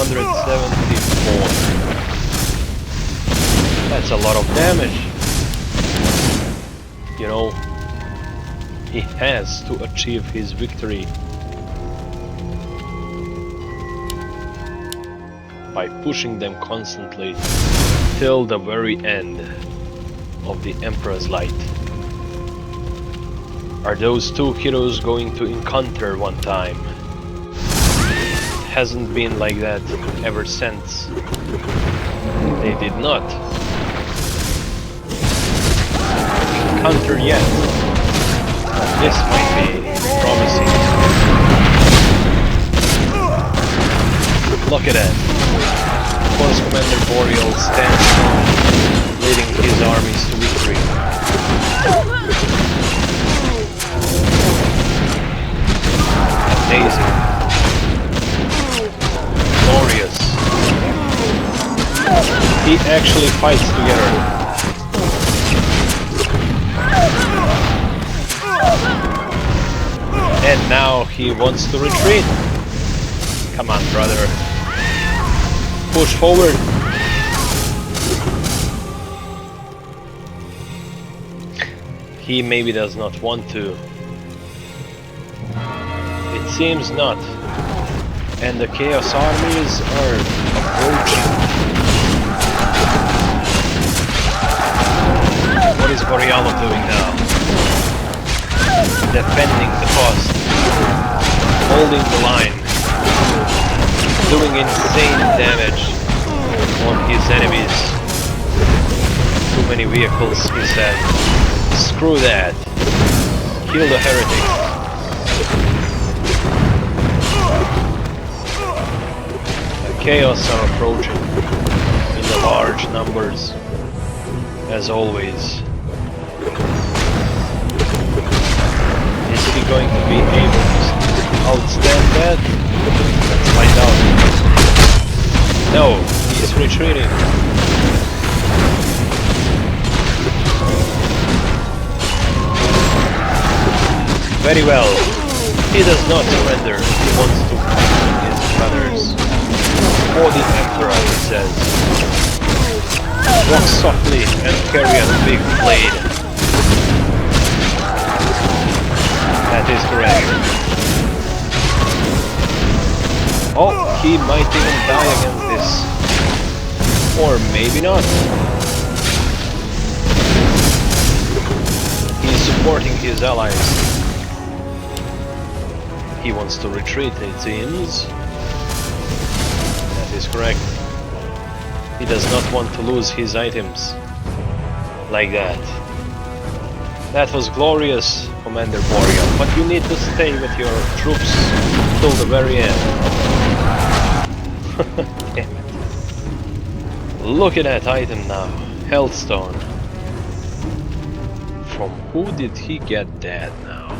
That's a lot of damage. You know, he has to achieve his victory by pushing them constantly till the very end of the Emperor's light. Are those two heroes going to encounter one time? It hasn't been like that ever since. They did not encounter yet. This might be promising. Look at that. Force Commander Boreale stands leading his armies to victory. Amazing. Glorious. He actually fights together. And now he wants to retreat. Come on, brother. Push forward. He maybe does not want to. It seems not. And the Chaos armies are approaching. What is Boreale doing now? defending the post, holding the line, doing insane damage on his enemies. Too many vehicles, he said. Screw that. Kill the heretics. The chaos are approaching in the large numbers, as always. Is he going to be able to outstand that? Let's find out. No, he's retreating. Very well. He does not surrender. He wants to fight his brothers. For the Emperor, he says. Walk softly and carry a big blade. That is correct. Oh, he might even die against this. Or maybe not. He's supporting his allies. He wants to retreat, it seems. That is correct. He does not want to lose his items. Like that. That was glorious, Commander Boreale, but you need to stay with your troops till the very end. Damn it. Look at that item now. Hellstone. From who did he get that now?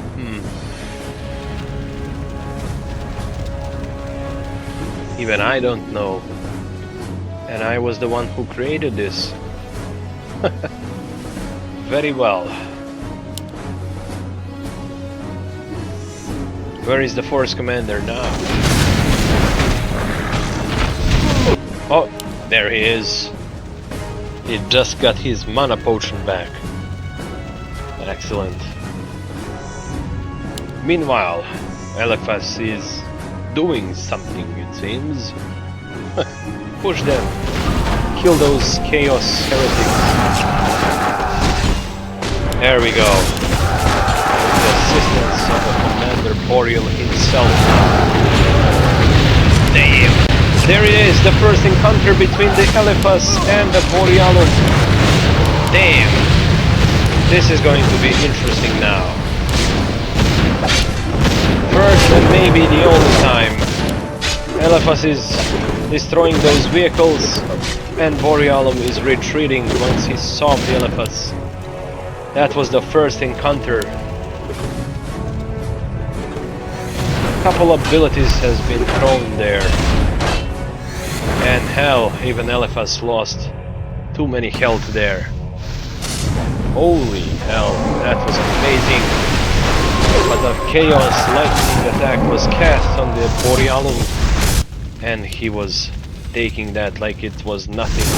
Even I don't know. And I was the one who created this. Very well. Where is the force commander now? Oh, there he is. He just got his mana potion back. Excellent. Meanwhile, Eliphas is doing something, it seems. Push them. Kill those chaos heretics. There we go. With the assistance of the Commander Boreale himself. Damn. There it is, the first encounter between the Eliphas and the Boreale. Damn. This is going to be interesting now. First and maybe the only time. Eliphas is destroying those vehicles and Boreale is retreating once he saw the Eliphas. That was the first encounter. A couple of abilities has been thrown there. And hell, even Eliphas lost too many health there. Holy hell, that was amazing. But the chaos lightning attack was cast on the Boreale and he was taking that like it was nothing.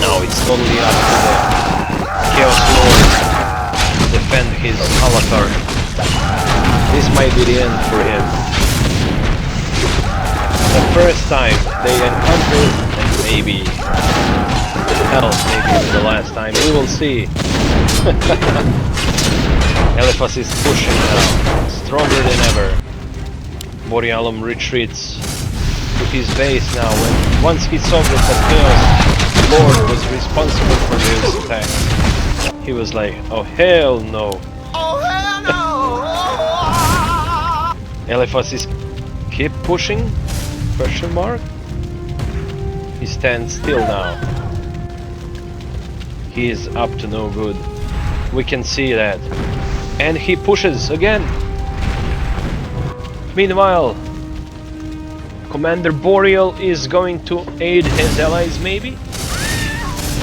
Now it's totally up to the Chaos Lord to defend his avatar. This might be the end for him. The first time they encountered, and maybe the last time, we will see. Eliphas is pushing now, stronger than ever. Boreale retreats to his base now, and once he saw that the Chaos Lord was responsible for his attack, he was like, oh hell no. Oh hell no! Eliphas is keep pushing? Question mark? He stands still now. He is up to no good. We can see that. And he pushes again. Meanwhile, Commander Boreale is going to aid his allies, maybe?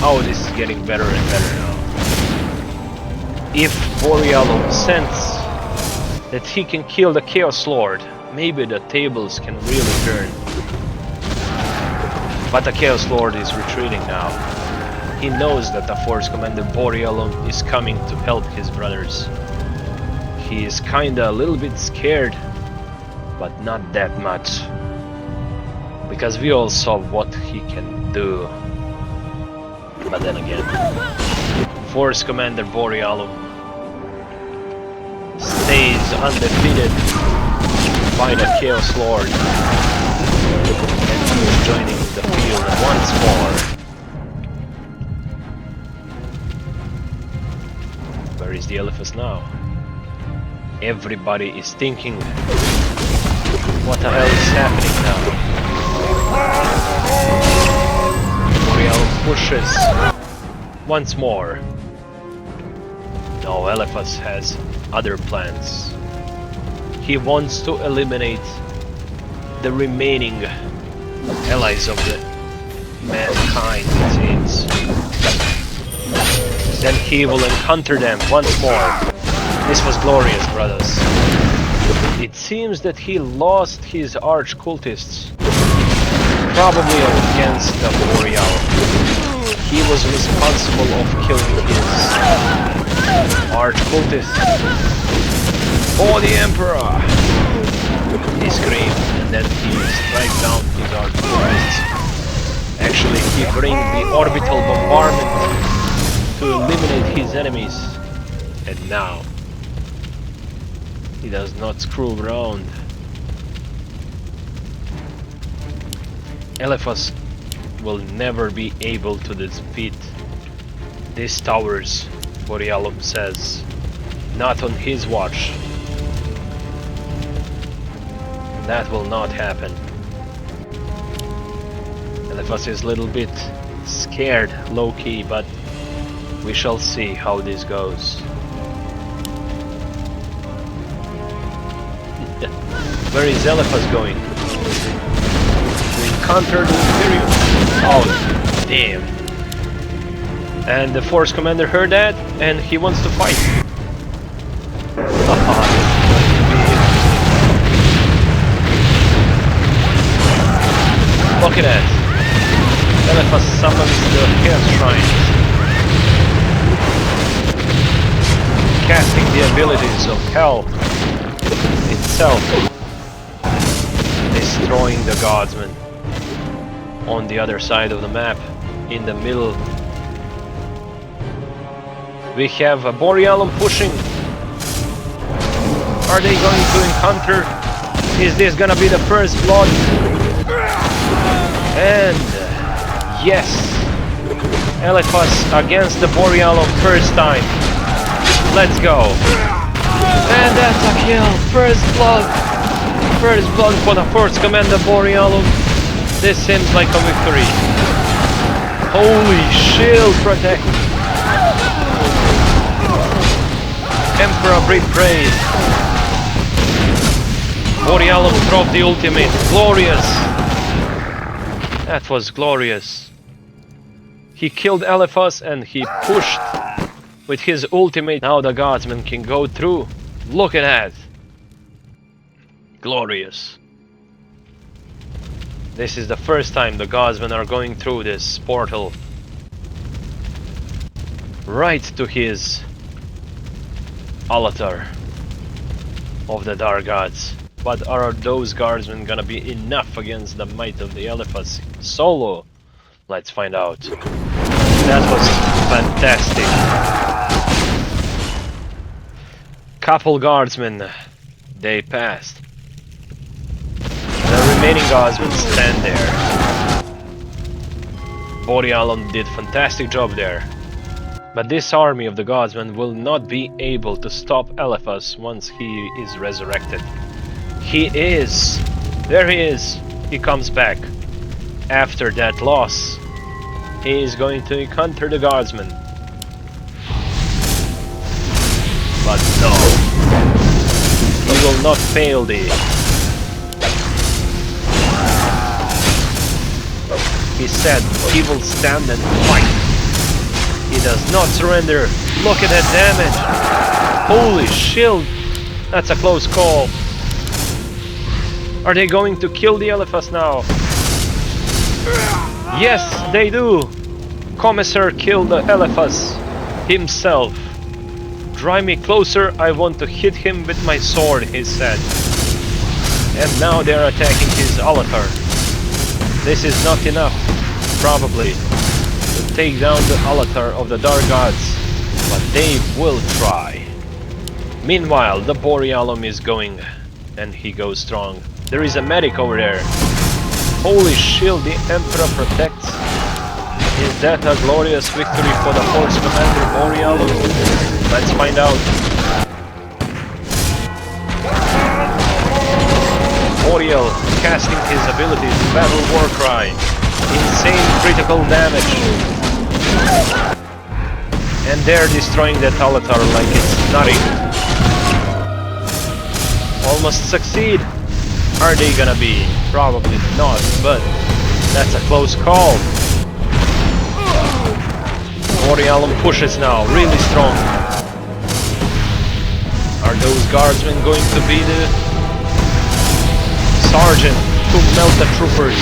Oh, this is getting better and better now. If Boreale senses that he can kill the Chaos Lord, maybe the tables can really turn. But the Chaos Lord is retreating now. He knows that the Force Commander Boreale is coming to help his brothers. He is kinda a little bit scared, but not that much. Because we all saw what he can do. But then again, Force Commander Boreale is undefeated by the Chaos Lord. And he is joining the field once more. Where is the Eliphas now? Everybody is thinking, what the hell is happening now? Boreale pushes once more. No, Eliphas has other plans. He wants to eliminate the remaining allies of the mankind, it seems. Then he will encounter them once more. This was glorious, brothers. It seems that he lost his arch cultists, probably against the Boreale. He was responsible of killing his arch cultists. For the Emperor! He screamed, and then he strike down his arch cultists. Actually, he brings the orbital bombardment to eliminate his enemies. And now he does not screw around. Eliphas will never be able to defeat these towers, Boreale says. Not on his watch. That will not happen. Eliphas is a little bit scared, low-key, but we shall see how this goes. Where is Eliphas going? To encounter the Imperium. Oh, damn. And the Force Commander heard that, and he wants to fight. Look at that. Eliphas summons the Chaos Shrine, casting the abilities of Hell itself, destroying the Guardsmen on the other side of the map, in the middle. We have a Boreale pushing. Are they going to encounter? Is this gonna be the first blood? And yes, Eliphas against the Boreale first time. Let's go. And that's a kill. First blood. First blood for the Force Commander Boreale. This seems like a victory. Holy shield protect. Emperor be praised. Boreale dropped the ultimate. Glorious. That was glorious. He killed Eliphas and he pushed with his ultimate. Now the Guardsmen can go through. Look at that. Glorious. This is the first time the Guardsmen are going through this portal. Right to his altar of the Dark Gods. But are those Guardsmen gonna be enough against the might of the Eliphas solo? Let's find out. That was fantastic. Couple Guardsmen, they passed. The remaining Guardsmen stand there. Boreale did fantastic job there. But this army of the Guardsmen will not be able to stop Eliphas once he is resurrected. He is! There he is! He comes back. After that loss, he is going to encounter the Guardsmen. But no, he will not fail thee. He said he will stand and fight. He does not surrender. Look at that damage. Holy shield. That's a close call. Are they going to kill the Eliphas now? Yes, they do. Commissar killed the Eliphas himself. Drive me closer, I want to hit him with my sword, he said. And now they're attacking his altar. This is not enough, probably, to take down the altar of the Dark Gods, but they will try. Meanwhile, the Boreale is going, and he goes strong. There is a medic over there. Holy shield, the Emperor protects. Is that a glorious victory for the Force Commander Boreale? Let's find out. Boreale casting his abilities, Battle War Cry. Insane critical damage. And they're destroying that Alatar like it's nothing. Almost succeed. Are they gonna be? Probably not, but that's a close call. Boreale pushes now, really strong. Are those guardsmen going to be the sergeant to melt the troopers?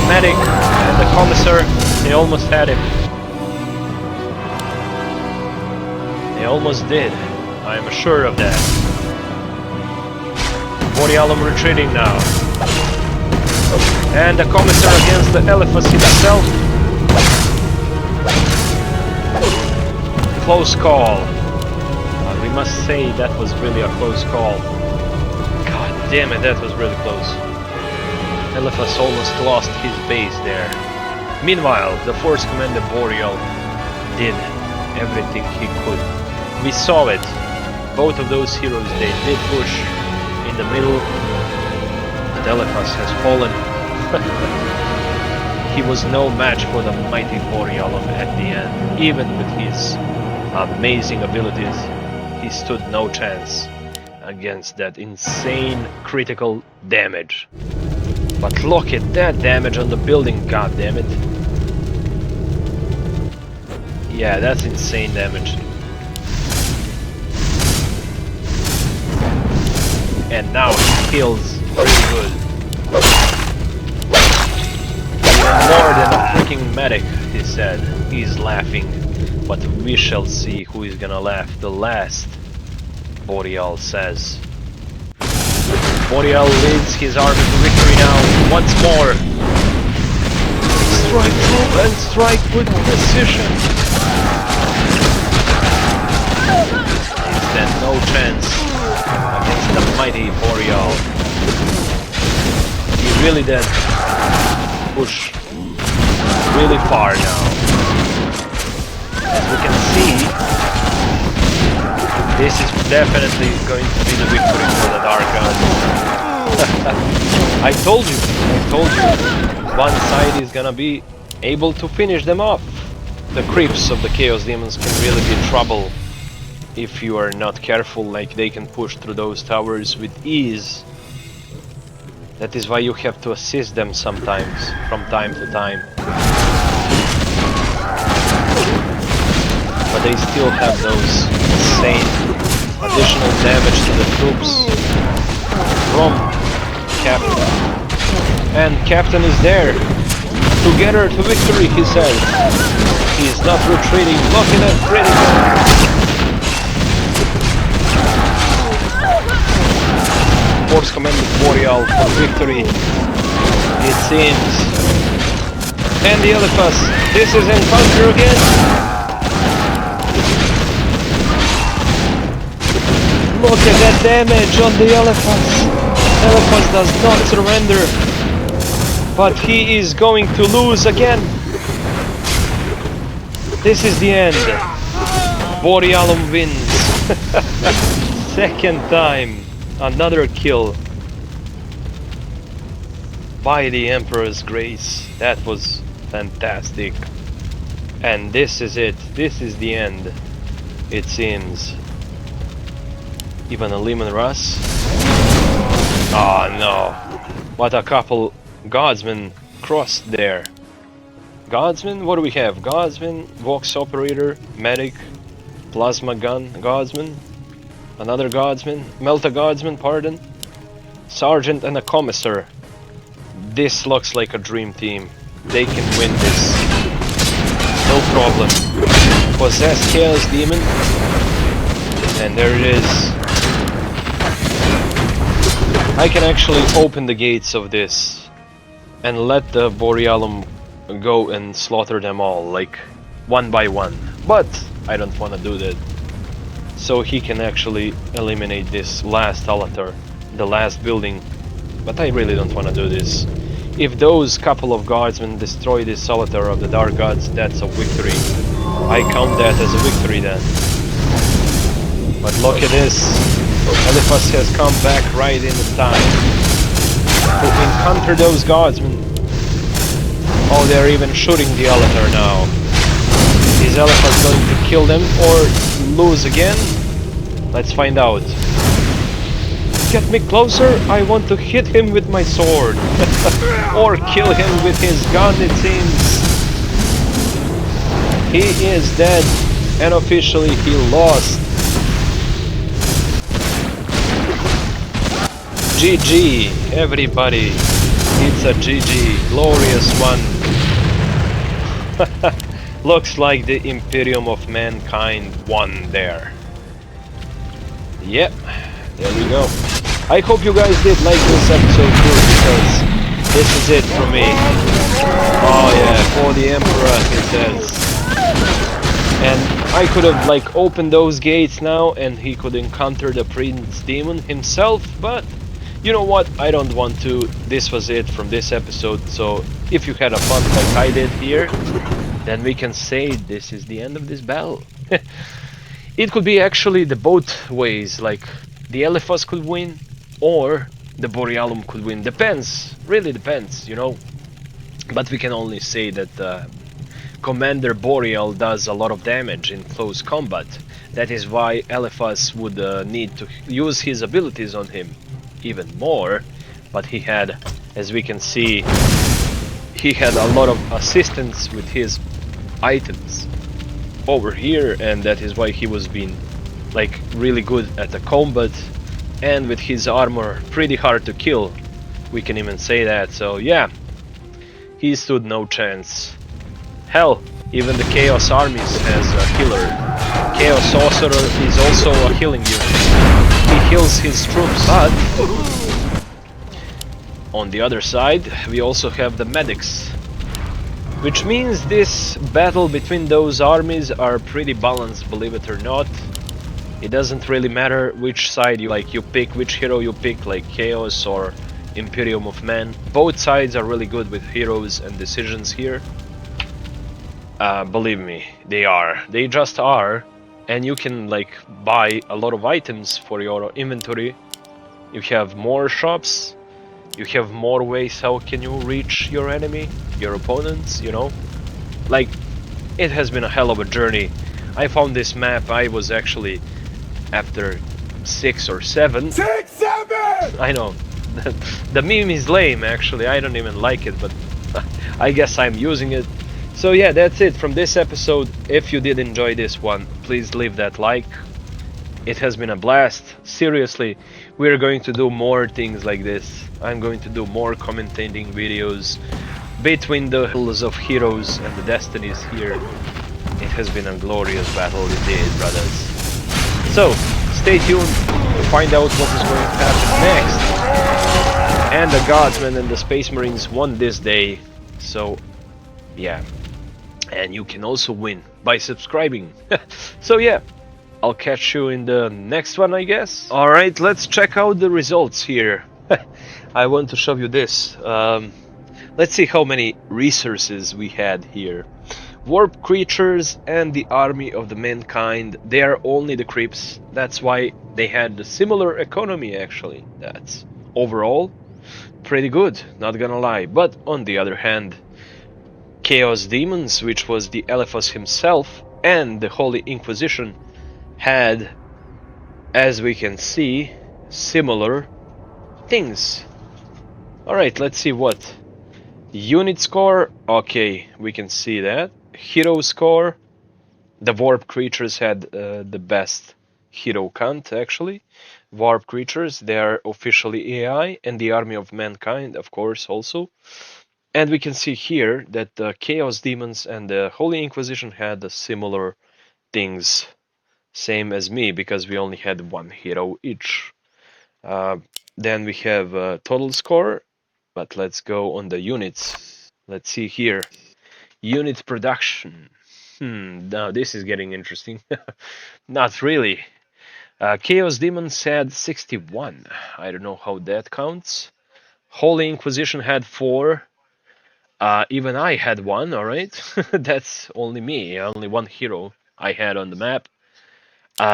Medic and the commissar, they almost had him. They almost did, I am sure of that. Boreale retreating now. And the commissar against the Eliphas himself. Close call. We must say that was really a close call. God damn it, that was really close. Eliphas almost lost his base there. Meanwhile, the Force Commander Boreale did everything he could. We saw it. Both of those heroes, they did push in the middle, but Eliphas has fallen. He was no match for the mighty Boreale at the end. Even with his amazing abilities, he stood no chance against that insane critical damage. But look at that damage on the building, god damn it. Yeah, that's insane damage. And now he kills pretty good. More than a freaking medic, he said. He's laughing. But we shall see who is gonna laugh the last, Boreale says. Boreale leads his army to victory now, once more. Strike true and strike with precision. Is there no chance against the mighty Boreale? He really did push really far now. As we can see, this is definitely going to be the victory for the Dark Gods. I told you, one side is gonna be able to finish them off. The creeps of the Chaos Demons can really be trouble if you are not careful, like they can push through those towers with ease. That is why you have to assist them sometimes, from time to time. But they still have those insane additional damage to the troops from Captain. And Captain is there. Together to victory, he said. He's not retreating. Look at that critical. Force Commander Boreale for victory, it seems. And the Eliphas, this is encounter again. Look at that damage on the Eliphas. Eliphas does not surrender, but he is going to lose again. This is the end. Boreale wins. Second time. Another kill by the Emperor's grace. That was fantastic. And this is it. This is the end, it seems. Even a Lehman Russ? Oh no. What a couple Godsmen crossed there. Godsman? What do we have? Godsman, Vox Operator, Medic, Plasma Gun, Godsman. Another Godsman, Melta Godsman, pardon. Sergeant and a Commissar. This looks like a dream team. They can win this. No problem. Possessed Chaos Demon. And there it is. I can actually open the gates of this and let the Boreale go and slaughter them all, like one by one. But I don't want to do that. so he can actually eliminate this last altar, the last building. But I really don't want to do this. If those couple of guardsmen destroy this altar of the Dark Gods, that's a victory. I count that as a victory then. But look at this. Eliphas has come back right in time to encounter those guardsmen. Oh, they're even shooting the altar now. Is Eliphas going to kill them or lose again? Let's find out. Get me closer, I want to hit him with my sword. Or kill him with his gun, it seems. He is dead, and officially he lost. GG, everybody. It's a GG, glorious one. Looks like the Imperium of Mankind won there. Yep, there we go. I hope you guys did like this episode too, because this is it for me. Oh yeah, for the Emperor, it says. And I could have like opened those gates now and he could encounter the Prince Demon himself, but you know what, I don't want to. This was it from this episode, so if you had a fun like I did here, then we can say this is the end of this battle. It could be actually the both ways, like the Eliphas could win or the Boreale could win. Depends, really depends, you know. But we can only say that Commander Boreale does a lot of damage in close combat. That is why Eliphas would need to use his abilities on him even more. But he had, as we can see, he had a lot of assistance with his items over here, and that is why he was being like really good at the combat, and with his armor pretty hard to kill, we can even say that. So yeah, he stood no chance. Hell, even the Chaos Armies has a healer. Chaos Sorcerer is also a healing unit. He heals his troops, but on the other side we also have the medics, which means this battle between those armies are pretty balanced, believe it or not. It doesn't really matter which side you pick, which hero you pick, like Chaos or Imperium of Man. Both sides are really good with heroes and decisions here. Believe me, they just are. And you can like buy a lot of items for your inventory. You have more shops, you have more ways how can you reach your enemy, your opponents, you know. Like, it has been a hell of a journey. I found this map, I was actually after 6 or 7. 6, 7! I know, the meme is lame actually, I don't even like it, but I guess I'm using it. So yeah, that's it from this episode. If you did enjoy this one, please leave that like. It has been a blast. Seriously, we're going to do more things like this. I'm going to do more commentating videos between the battles of heroes and the destinies here. It has been a glorious battle indeed, brothers. So, stay tuned to find out what is going to happen next. And the Guardsmen and the Space Marines won this day. So, yeah. And you can also win by subscribing. So yeah, I'll catch you in the next one, I guess. Alright, let's check out the results here. I want to show you this. Let's see how many resources we had here. Warp creatures and the army of the mankind, they are only the creeps. That's why they had a similar economy actually. That's overall pretty good, not gonna lie. But on the other hand, Chaos Demons, which was the Eliphas himself, and the Holy Inquisition had, as we can see, similar things. Alright, let's see what. Unit score, okay, we can see that. Hero score, the Warp creatures had the best hero count actually. Warp creatures, they are officially AI, and the Army of Mankind, of course, also. And we can see here that the Chaos Demons and the Holy Inquisition had similar things, same as me, because we only had one hero each. Then we have total score, but let's go on the units. Let's see here. Unit production. Now this is getting interesting. Not really. Chaos Demons had 61. I don't know how that counts. Holy Inquisition had 4. Even I had 1, alright? That's only me, only one hero I had on the map.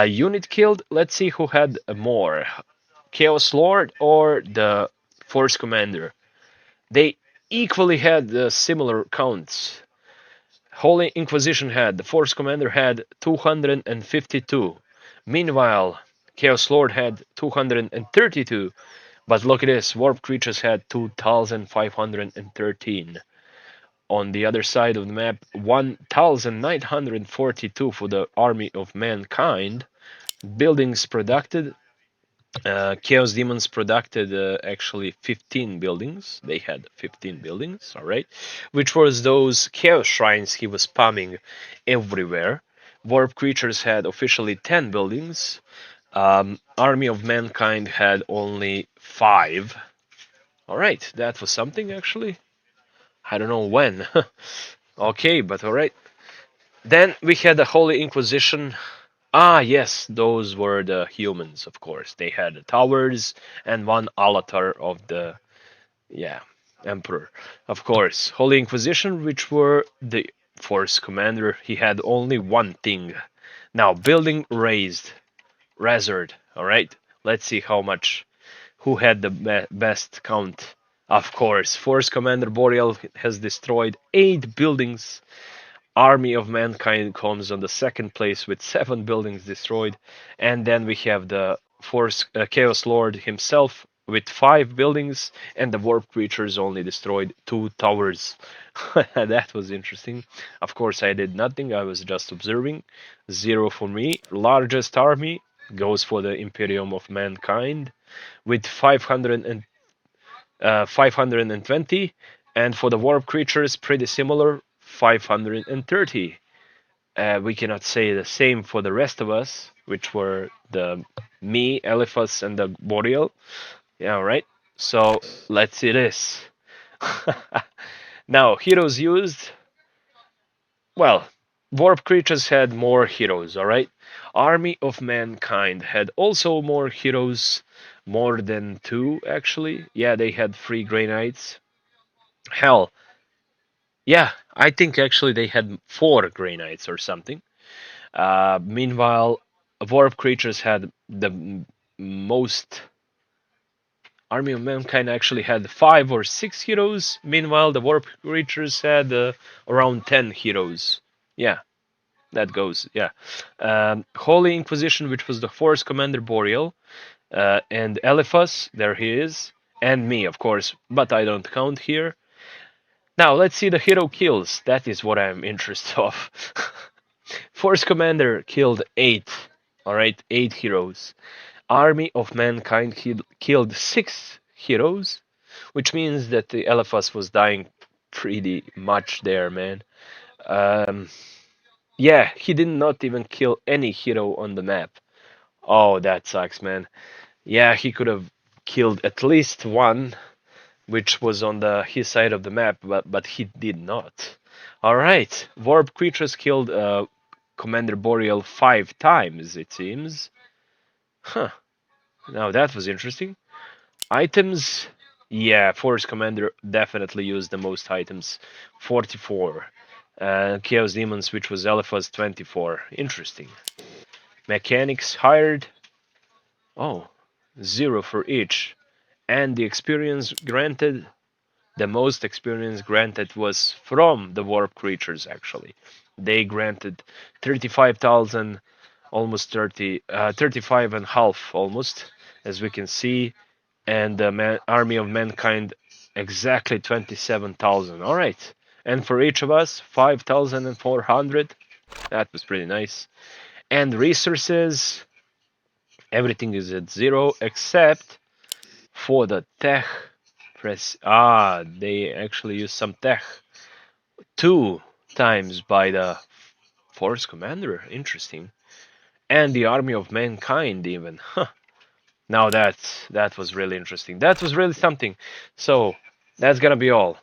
Unit killed, let's see who had more. Chaos Lord or the Force Commander. They equally had similar counts. Holy Inquisition had, the Force Commander had 252. Meanwhile, Chaos Lord had 232. But look at this, Warp Creatures had 2,513. On the other side of the map, 1,942 for the Army of Mankind. Buildings produced, Chaos Demons produced actually 15 buildings. They had 15 buildings, alright? Which was those Chaos Shrines he was spamming everywhere. Warp Creatures had officially 10 buildings. Army of Mankind had only 5. Alright, that was something actually. I don't know when. Okay, but alright. Then we had the Holy Inquisition. Ah, yes, those were the humans, of course. They had the towers and one altar of the, yeah, Emperor. Of course, Holy Inquisition, which were the Force Commander, he had only one thing. Now, building raised, Razard, alright? Let's see how much, who had the best count. Of course, Force Commander Boreale has destroyed 8 buildings. Army of Mankind comes on the second place with 7 buildings destroyed, and then we have the Chaos Lord himself with 5 buildings, and the Warp Creatures only destroyed 2 towers. That was interesting. Of course, I did nothing, I was just observing. 0 for me. Largest army goes for the Imperium of Mankind with 520, and for the Warp Creatures, pretty similar, 530. We cannot say the same for the rest of us, which were me, Eliphas, and the Boreale. Yeah, right. So let's see this. Now, heroes used. Well, Warp Creatures had more heroes, alright? Army of Mankind had also more heroes, more than 2 actually. Yeah, they had 3 Grey Knights. Hell, yeah, I think actually they had 4 Grey Knights or something. Meanwhile, Warp Creatures had the most. Army of Mankind actually had 5 or 6 heroes. Meanwhile, the Warp Creatures had around 10 heroes. Yeah, that goes. Yeah. Holy Inquisition, which was the Force Commander Boreale, and Eliphas, there he is, and me, of course, but I don't count here. Now, let's see the hero kills. That is what I'm interested of. Force Commander killed 8. Alright, 8 heroes. Army of Mankind killed 6 heroes, which means that the Eliphas was dying pretty much there, man. Yeah, he did not even kill any hero on the map. Oh, that sucks, man. Yeah, he could have killed at least one, which was on his side of the map, but he did not. Alright, Warp Creatures killed Commander Boreale 5 times, it seems. Huh, now that was interesting. Items, yeah, Force Commander definitely used the most items, 44. Chaos Demons, which was Eliphas, 24. Interesting. Mechanics hired, oh, 0 for each. And the experience granted, the most experience granted was from the Warp Creatures, actually. They granted 35,000, almost 35 and a half, almost, as we can see. And the Army of Mankind, exactly 27,000. Alright. And for each of us, 5,400. That was pretty nice. And resources, everything is at 0 except for the tech. They actually use some tech 2 times by the Force Commander. Interesting. And the Army of Mankind even. Huh. Now that was really interesting. That was really something. So that's gonna be all.